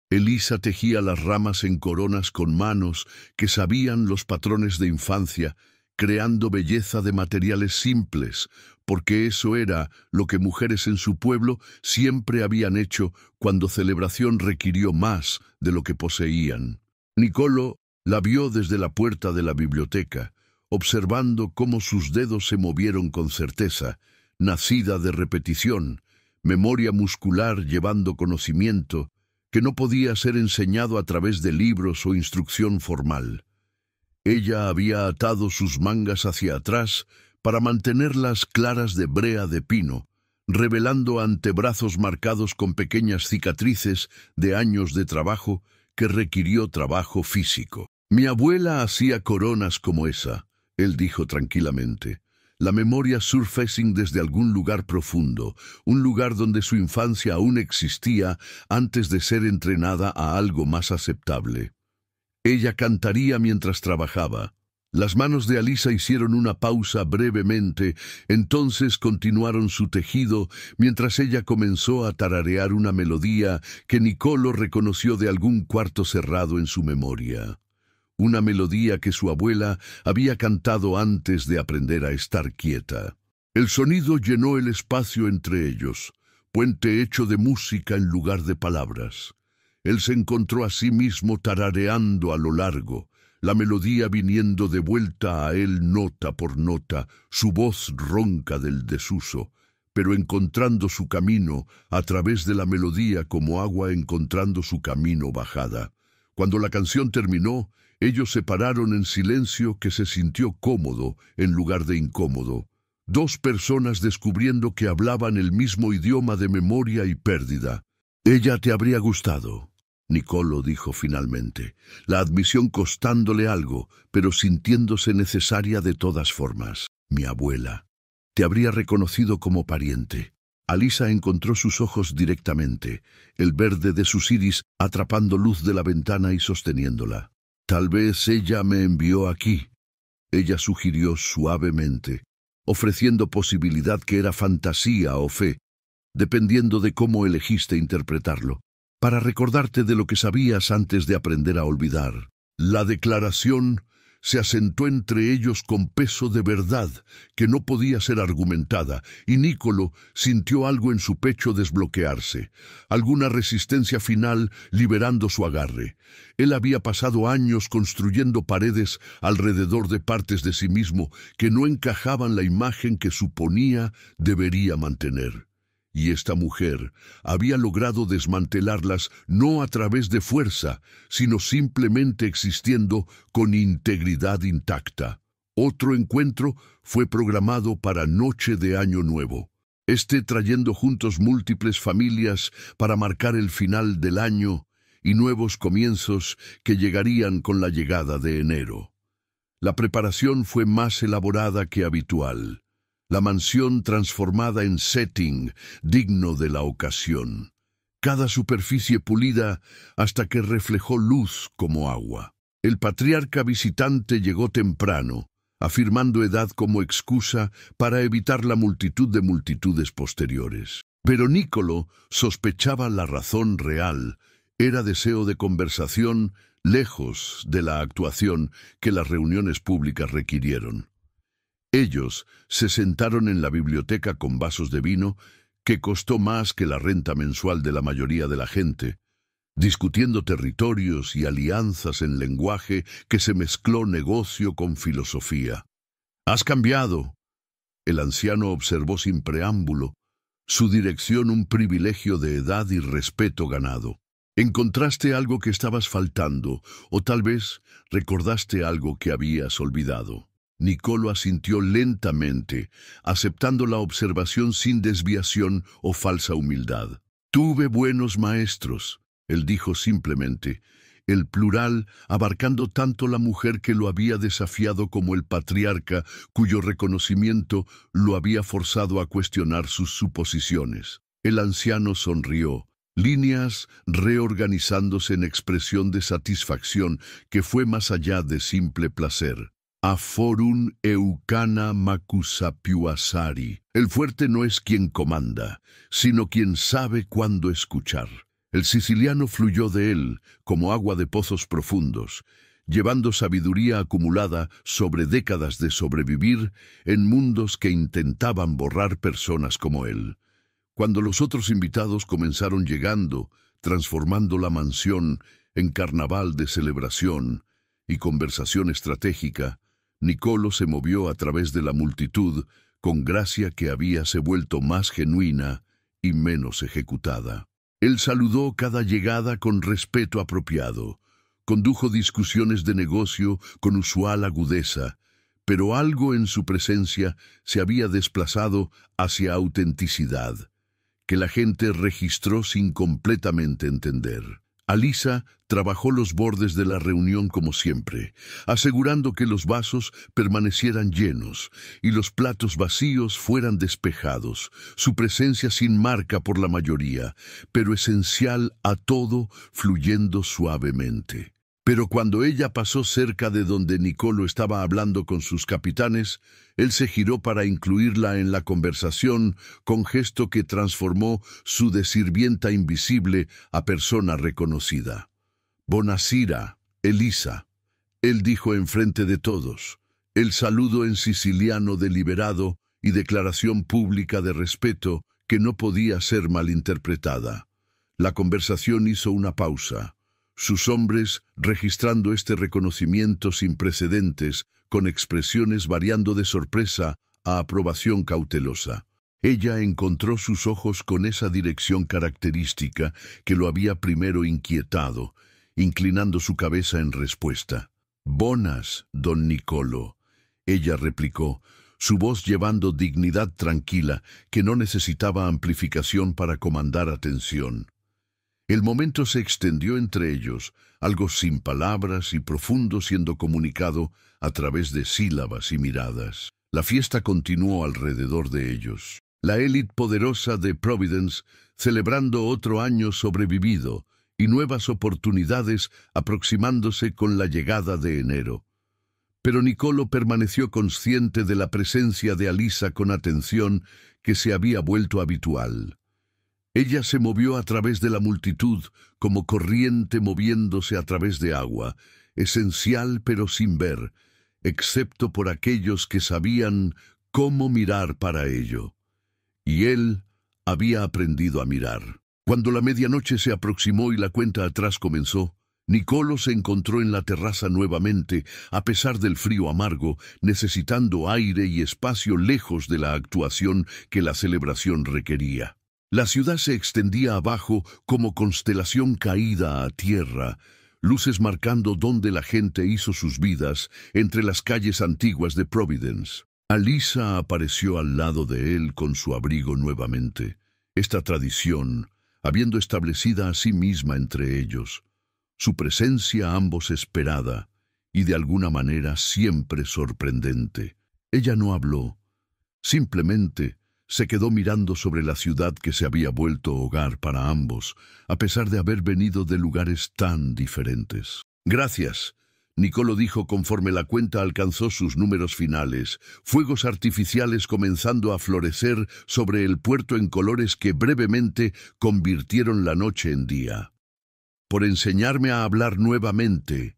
Elisa tejía las ramas en coronas con manos que sabían los patrones de infancia, creando belleza de materiales simples, porque eso era lo que mujeres en su pueblo siempre habían hecho cuando celebración requirió más de lo que poseían. Nicolo la vio desde la puerta de la biblioteca, observando cómo sus dedos se movieron con certeza, nacida de repetición, memoria muscular llevando conocimiento, que no podía ser enseñado a través de libros o instrucción formal. Ella había atado sus mangas hacia atrás para mantenerlas claras de brea de pino, revelando antebrazos marcados con pequeñas cicatrices de años de trabajo que requirió trabajo físico. Mi abuela hacía coronas como esa, él dijo tranquilamente. La memoria surfacing desde algún lugar profundo, un lugar donde su infancia aún existía antes de ser entrenada a algo más aceptable. Ella cantaría mientras trabajaba. Las manos de Alisa hicieron una pausa brevemente, entonces continuaron su tejido mientras ella comenzó a tararear una melodía que Nicolo reconoció de algún cuarto cerrado en su memoria. Una melodía que su abuela había cantado antes de aprender a estar quieta. El sonido llenó el espacio entre ellos, puente hecho de música en lugar de palabras. Él se encontró a sí mismo tarareando a lo largo, la melodía viniendo de vuelta a él nota por nota, su voz ronca del desuso, pero encontrando su camino a través de la melodía como agua encontrando su camino bajada. Cuando la canción terminó, ellos se pararon en silencio que se sintió cómodo en lugar de incómodo. Dos personas descubriendo que hablaban el mismo idioma de memoria y pérdida. «Ella te habría gustado», Nicolo dijo finalmente, la admisión costándole algo, pero sintiéndose necesaria de todas formas. «Mi abuela. Te habría reconocido como pariente». Alisa encontró sus ojos directamente, el verde de sus iris atrapando luz de la ventana y sosteniéndola. «Tal vez ella me envió aquí», ella sugirió suavemente, ofreciendo posibilidad que era fantasía o fe, dependiendo de cómo elegiste interpretarlo, para recordarte de lo que sabías antes de aprender a olvidar. La declaración se asentó entre ellos con peso de verdad que no podía ser argumentada, y Nicolo sintió algo en su pecho desbloquearse, alguna resistencia final liberando su agarre. Él había pasado años construyendo paredes alrededor de partes de sí mismo que no encajaban la imagen que suponía debería mantener. Y esta mujer había logrado desmantelarlas no a través de fuerza, sino simplemente existiendo con integridad intacta. Otro encuentro fue programado para Noche de Año Nuevo, trayendo juntos múltiples familias para marcar el final del año y nuevos comienzos que llegarían con la llegada de enero. La preparación fue más elaborada que habitual. La mansión transformada en setting digno de la ocasión. Cada superficie pulida hasta que reflejó luz como agua. El patriarca visitante llegó temprano, afirmando edad como excusa para evitar la multitud de multitudes posteriores. Pero Nicolo sospechaba la razón real. Era deseo de conversación lejos de la actuación que las reuniones públicas requirieron. Ellos se sentaron en la biblioteca con vasos de vino, que costó más que la renta mensual de la mayoría de la gente, discutiendo territorios y alianzas en lenguaje que se mezcló negocio con filosofía. «Has cambiado», el anciano observó sin preámbulo, su dirección un privilegio de edad y respeto ganado. «Encontraste algo que estabas faltando, o tal vez recordaste algo que habías olvidado». Nicolo asintió lentamente, aceptando la observación sin desviación o falsa humildad. «Tuve buenos maestros», él dijo simplemente, el plural abarcando tanto la mujer que lo había desafiado como el patriarca cuyo reconocimiento lo había forzado a cuestionar sus suposiciones. El anciano sonrió, líneas reorganizándose en expresión de satisfacción que fue más allá de simple placer. Aforun eucana macusapiuasari. El fuerte no es quien comanda, sino quien sabe cuándo escuchar. El siciliano fluyó de él como agua de pozos profundos, llevando sabiduría acumulada sobre décadas de sobrevivir en mundos que intentaban borrar personas como él. Cuando los otros invitados comenzaron llegando, transformando la mansión en carnaval de celebración y conversación estratégica, Niccolo se movió a través de la multitud con gracia que habíase vuelto más genuina y menos ejecutada. Él saludó cada llegada con respeto apropiado, condujo discusiones de negocio con usual agudeza, pero algo en su presencia se había desplazado hacia autenticidad, que la gente registró sin completamente entender. Alisa trabajó los bordes de la reunión como siempre, asegurando que los vasos permanecieran llenos y los platos vacíos fueran despejados, su presencia sin marca por la mayoría, pero esencial a todo, fluyendo suavemente. Pero cuando ella pasó cerca de donde Niccolo estaba hablando con sus capitanes, él se giró para incluirla en la conversación con gesto que transformó su de sirvienta invisible a persona reconocida. «Bonasera, Elisa», él dijo enfrente de todos, el saludo en siciliano deliberado y declaración pública de respeto que no podía ser malinterpretada. La conversación hizo una pausa. Sus hombres, registrando este reconocimiento sin precedentes, con expresiones variando de sorpresa a aprobación cautelosa. Ella encontró sus ojos con esa dirección característica que lo había primero inquietado, inclinando su cabeza en respuesta. «Bonas, don Niccolo», ella replicó, su voz llevando dignidad tranquila que no necesitaba amplificación para comandar atención. El momento se extendió entre ellos, algo sin palabras y profundo siendo comunicado a través de sílabas y miradas. La fiesta continuó alrededor de ellos. La élite poderosa de Providence celebrando otro año sobrevivido y nuevas oportunidades aproximándose con la llegada de enero. Pero Niccolo permaneció consciente de la presencia de Alisa con atención que se había vuelto habitual. Ella se movió a través de la multitud, como corriente moviéndose a través de agua, esencial pero sin ver, excepto por aquellos que sabían cómo mirar para ello. Y él había aprendido a mirar. Cuando la medianoche se aproximó y la cuenta atrás comenzó, Niccolo se encontró en la terraza nuevamente, a pesar del frío amargo, necesitando aire y espacio lejos de la actuación que la celebración requería. La ciudad se extendía abajo como constelación caída a tierra, luces marcando dónde la gente hizo sus vidas entre las calles antiguas de Providence. Alisa apareció al lado de él con su abrigo nuevamente, esta tradición, habiendo establecida a sí misma entre ellos, su presencia ambos esperada y de alguna manera siempre sorprendente. Ella no habló, simplemente se quedó mirando sobre la ciudad que se había vuelto hogar para ambos, a pesar de haber venido de lugares tan diferentes. «Gracias», Niccolo dijo conforme la cuenta alcanzó sus números finales, fuegos artificiales comenzando a florecer sobre el puerto en colores que brevemente convirtieron la noche en día. «Por enseñarme a hablar nuevamente».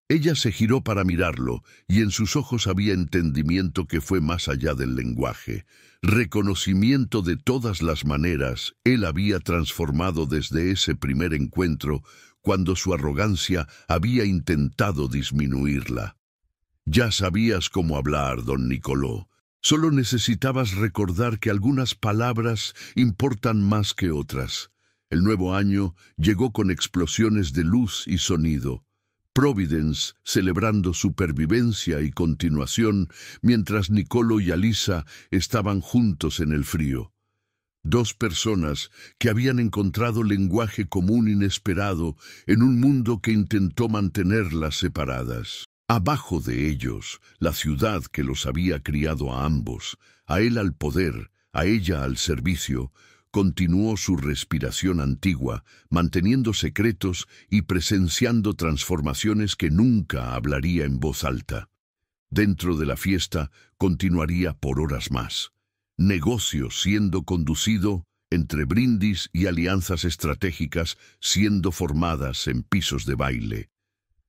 Ella se giró para mirarlo, y en sus ojos había entendimiento que fue más allá del lenguaje. Reconocimiento de todas las maneras, él había transformado desde ese primer encuentro, cuando su arrogancia había intentado disminuirla. «Ya sabías cómo hablar, don Niccolo. Solo necesitabas recordar que algunas palabras importan más que otras». El nuevo año llegó con explosiones de luz y sonido. Providence celebrando supervivencia y continuación, mientras Niccolo y Alisa estaban juntos en el frío. Dos personas que habían encontrado lenguaje común inesperado en un mundo que intentó mantenerlas separadas. Abajo de ellos, la ciudad que los había criado a ambos, a él al poder, a ella al servicio, continuó su respiración antigua, manteniendo secretos y presenciando transformaciones que nunca hablaría en voz alta. Dentro de la fiesta continuaría por horas más. Negocio siendo conducido entre brindis y alianzas estratégicas siendo formadas en pisos de baile.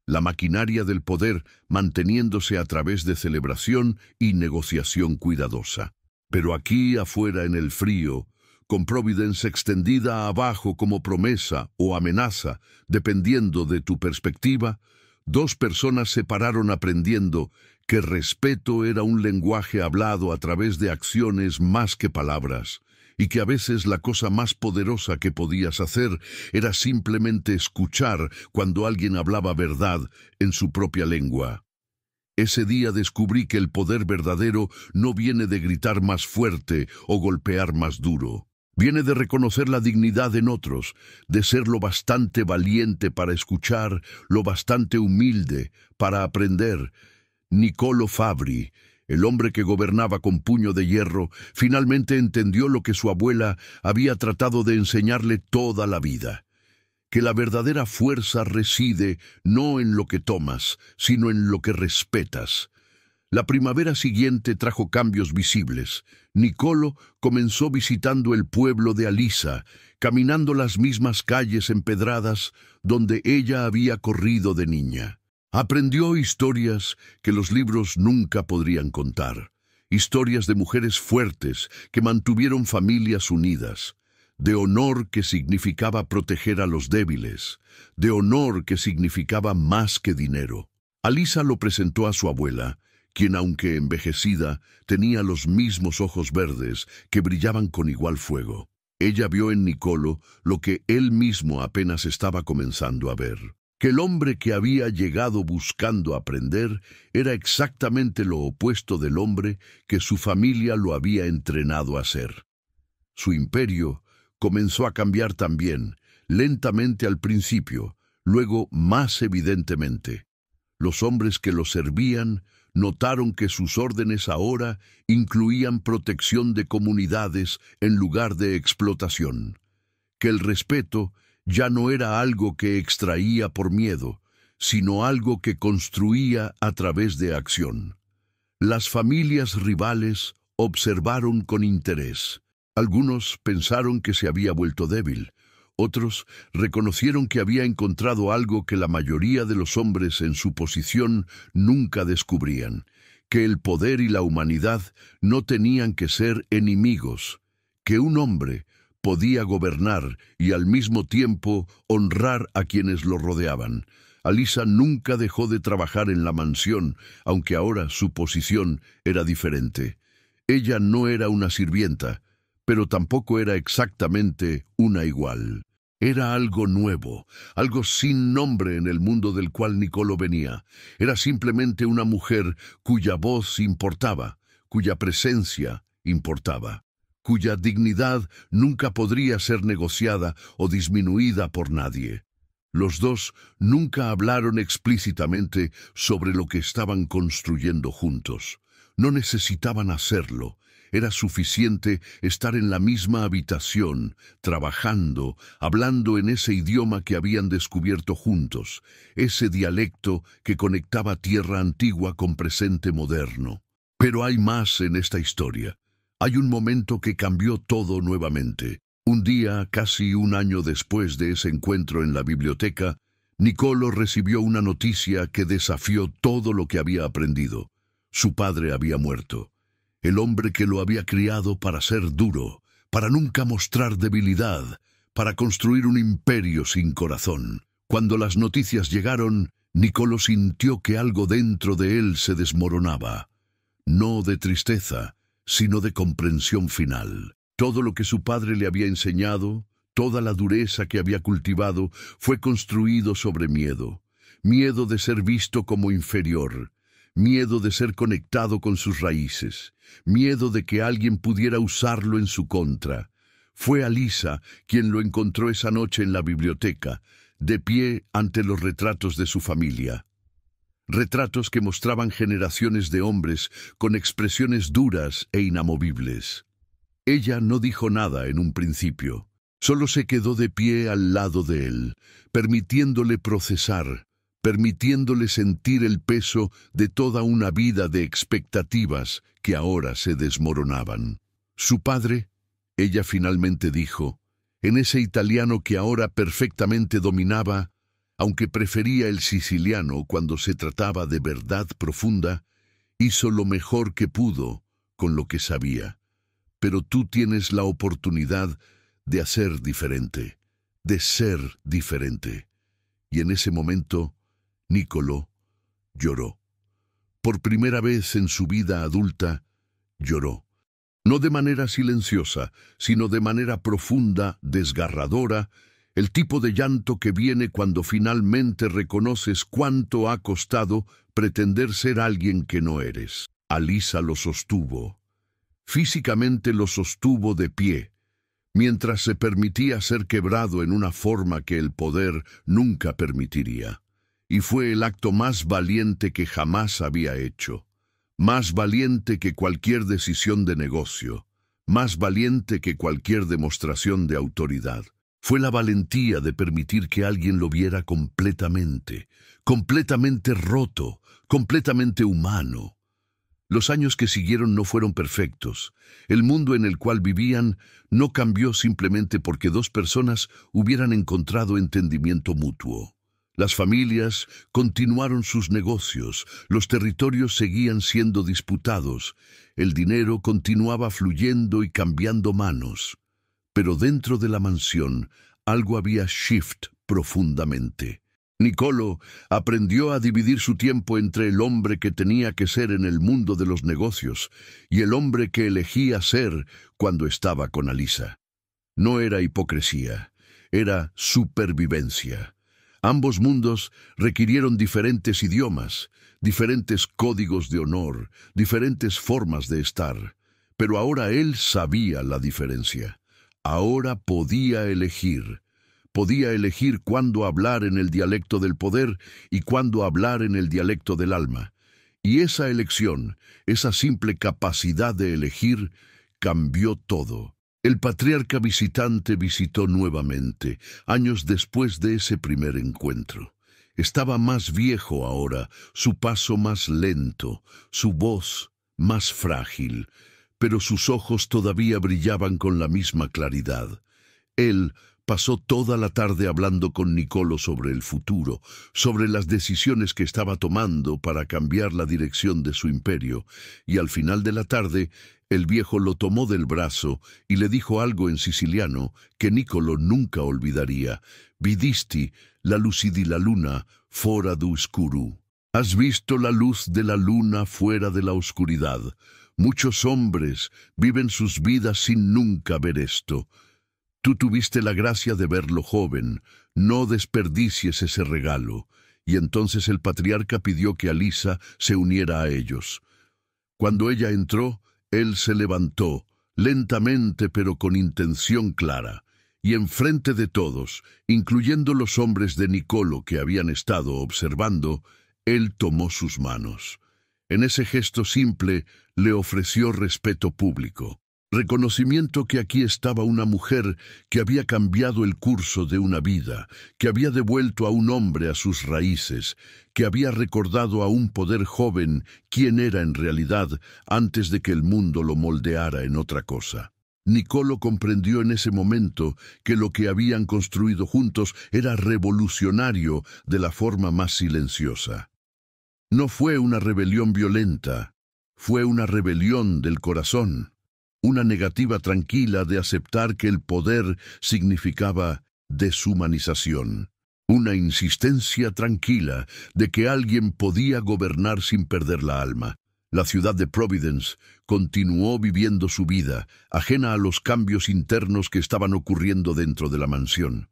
La maquinaria del poder manteniéndose a través de celebración y negociación cuidadosa. Pero aquí afuera en el frío, con Providence extendida abajo como promesa o amenaza, dependiendo de tu perspectiva, dos personas se pararon aprendiendo que respeto era un lenguaje hablado a través de acciones más que palabras, y que a veces la cosa más poderosa que podías hacer era simplemente escuchar cuando alguien hablaba verdad en su propia lengua. Ese día descubrí que el poder verdadero no viene de gritar más fuerte o golpear más duro. Viene de reconocer la dignidad en otros, de ser lo bastante valiente para escuchar, lo bastante humilde para aprender. Niccolo Fabri, el hombre que gobernaba con puño de hierro, finalmente entendió lo que su abuela había tratado de enseñarle toda la vida. Que la verdadera fuerza reside no en lo que tomas, sino en lo que respetas. La primavera siguiente trajo cambios visibles. Niccolo comenzó visitando el pueblo de Alisa, caminando las mismas calles empedradas donde ella había corrido de niña. Aprendió historias que los libros nunca podrían contar, historias de mujeres fuertes que mantuvieron familias unidas, de honor que significaba proteger a los débiles, de honor que significaba más que dinero. Alisa lo presentó a su abuela, quien, aunque envejecida, tenía los mismos ojos verdes que brillaban con igual fuego. Ella vio en Niccolo lo que él mismo apenas estaba comenzando a ver. Que el hombre que había llegado buscando aprender era exactamente lo opuesto del hombre que su familia lo había entrenado a ser. Su imperio comenzó a cambiar también, lentamente al principio, luego más evidentemente. Los hombres que lo servían notaron que sus órdenes ahora incluían protección de comunidades en lugar de explotación, que el respeto ya no era algo que extraía por miedo, sino algo que construía a través de acción. Las familias rivales observaron con interés. Algunos pensaron que se había vuelto débil. Otros reconocieron que había encontrado algo que la mayoría de los hombres en su posición nunca descubrían, que el poder y la humanidad no tenían que ser enemigos, que un hombre podía gobernar y al mismo tiempo honrar a quienes lo rodeaban. Alisa nunca dejó de trabajar en la mansión, aunque ahora su posición era diferente. Ella no era una sirvienta, pero tampoco era exactamente una igual. Era algo nuevo, algo sin nombre en el mundo del cual Niccolo venía. Era simplemente una mujer cuya voz importaba, cuya presencia importaba, cuya dignidad nunca podría ser negociada o disminuida por nadie. Los dos nunca hablaron explícitamente sobre lo que estaban construyendo juntos. No necesitaban hacerlo. Era suficiente estar en la misma habitación, trabajando, hablando en ese idioma que habían descubierto juntos, ese dialecto que conectaba tierra antigua con presente moderno. Pero hay más en esta historia. Hay un momento que cambió todo nuevamente. Un día, casi un año después de ese encuentro en la biblioteca, Niccolo recibió una noticia que desafió todo lo que había aprendido. Su padre había muerto. El hombre que lo había criado para ser duro, para nunca mostrar debilidad, para construir un imperio sin corazón. Cuando las noticias llegaron, Niccolo sintió que algo dentro de él se desmoronaba. No de tristeza, sino de comprensión final. Todo lo que su padre le había enseñado, toda la dureza que había cultivado, fue construido sobre miedo. Miedo de ser visto como inferior. Miedo de ser conectado con sus raíces, miedo de que alguien pudiera usarlo en su contra. Fue Alisa quien lo encontró esa noche en la biblioteca, de pie ante los retratos de su familia. Retratos que mostraban generaciones de hombres con expresiones duras e inamovibles. Ella no dijo nada en un principio. Solo se quedó de pie al lado de él, permitiéndole procesar, permitiéndole sentir el peso de toda una vida de expectativas que ahora se desmoronaban. Su padre, ella finalmente dijo, en ese italiano que ahora perfectamente dominaba, aunque prefería el siciliano cuando se trataba de verdad profunda, hizo lo mejor que pudo con lo que sabía. Pero tú tienes la oportunidad de hacer diferente, de ser diferente. Y en ese momento, Niccolò lloró. Por primera vez en su vida adulta, lloró. No de manera silenciosa, sino de manera profunda, desgarradora, el tipo de llanto que viene cuando finalmente reconoces cuánto ha costado pretender ser alguien que no eres. Alisa lo sostuvo. Físicamente lo sostuvo de pie, mientras se permitía ser quebrado en una forma que el poder nunca permitiría. Y fue el acto más valiente que jamás había hecho. Más valiente que cualquier decisión de negocio. Más valiente que cualquier demostración de autoridad. Fue la valentía de permitir que alguien lo viera completamente roto, completamente humano. Los años que siguieron no fueron perfectos. El mundo en el cual vivían no cambió simplemente porque dos personas hubieran encontrado entendimiento mutuo. Las familias continuaron sus negocios, los territorios seguían siendo disputados, el dinero continuaba fluyendo y cambiando manos. Pero dentro de la mansión algo había shift profundamente. Niccolò aprendió a dividir su tiempo entre el hombre que tenía que ser en el mundo de los negocios y el hombre que elegía ser cuando estaba con Alisa. No era hipocresía, era supervivencia. Ambos mundos requirieron diferentes idiomas, diferentes códigos de honor, diferentes formas de estar. Pero ahora él sabía la diferencia. Ahora podía elegir. Podía elegir cuándo hablar en el dialecto del poder y cuándo hablar en el dialecto del alma. Y esa elección, esa simple capacidad de elegir, cambió todo. El patriarca visitante visitó nuevamente, años después de ese primer encuentro. Estaba más viejo ahora, su paso más lento, su voz más frágil, pero sus ojos todavía brillaban con la misma claridad. Él pasó toda la tarde hablando con Niccolò sobre el futuro, sobre las decisiones que estaba tomando para cambiar la dirección de su imperio, y al final de la tarde, el viejo lo tomó del brazo y le dijo algo en siciliano que Niccolò nunca olvidaría. «Vidisti la luci di la luna fora d'oscuro». «Has visto la luz de la luna fuera de la oscuridad. Muchos hombres viven sus vidas sin nunca ver esto. Tú tuviste la gracia de verlo joven, no desperdicies ese regalo». Y entonces el patriarca pidió que Alisa se uniera a ellos. Cuando ella entró, él se levantó, lentamente pero con intención clara, y enfrente de todos, incluyendo los hombres de Niccolò que habían estado observando, él tomó sus manos. En ese gesto simple le ofreció respeto público. Reconocimiento que aquí estaba una mujer que había cambiado el curso de una vida, que había devuelto a un hombre a sus raíces, que había recordado a un poder joven quién era en realidad antes de que el mundo lo moldeara en otra cosa. Niccolò comprendió en ese momento que lo que habían construido juntos era revolucionario de la forma más silenciosa. No fue una rebelión violenta, fue una rebelión del corazón. Una negativa tranquila de aceptar que el poder significaba deshumanización. Una insistencia tranquila de que alguien podía gobernar sin perder la alma. La ciudad de Providence continuó viviendo su vida, ajena a los cambios internos que estaban ocurriendo dentro de la mansión.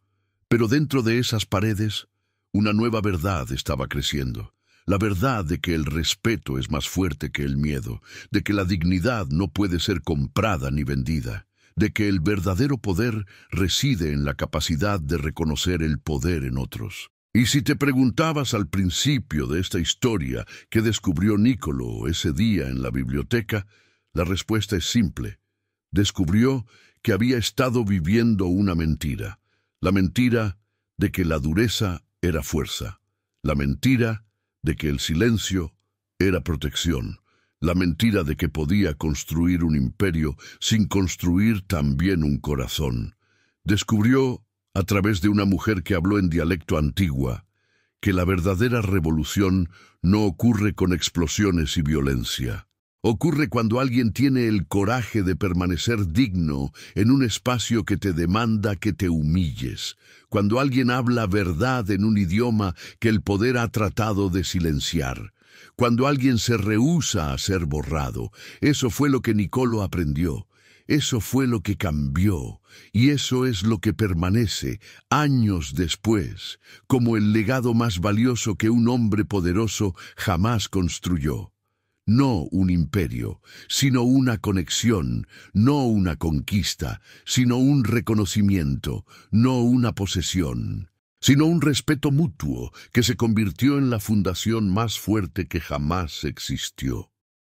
Pero dentro de esas paredes, una nueva verdad estaba creciendo. La verdad de que el respeto es más fuerte que el miedo, de que la dignidad no puede ser comprada ni vendida, de que el verdadero poder reside en la capacidad de reconocer el poder en otros. Y si te preguntabas al principio de esta historia qué descubrió Niccolò ese día en la biblioteca, la respuesta es simple. descubrió que había estado viviendo una mentira. La mentira de que la dureza era fuerza. La mentira de que el silencio era protección. La mentira de que podía construir un imperio sin construir también un corazón. Descubrió, a través de una mujer que habló en dialecto antigua, que la verdadera revolución no ocurre con explosiones y violencia. Ocurre cuando alguien tiene el coraje de permanecer digno en un espacio que te demanda que te humilles, cuando alguien habla verdad en un idioma que el poder ha tratado de silenciar, cuando alguien se rehúsa a ser borrado. Eso fue lo que Niccolo aprendió, eso fue lo que cambió, y eso es lo que permanece años después como el legado más valioso que un hombre poderoso jamás construyó. No un imperio, sino una conexión, no una conquista, sino un reconocimiento, no una posesión, sino un respeto mutuo que se convirtió en la fundación más fuerte que jamás existió.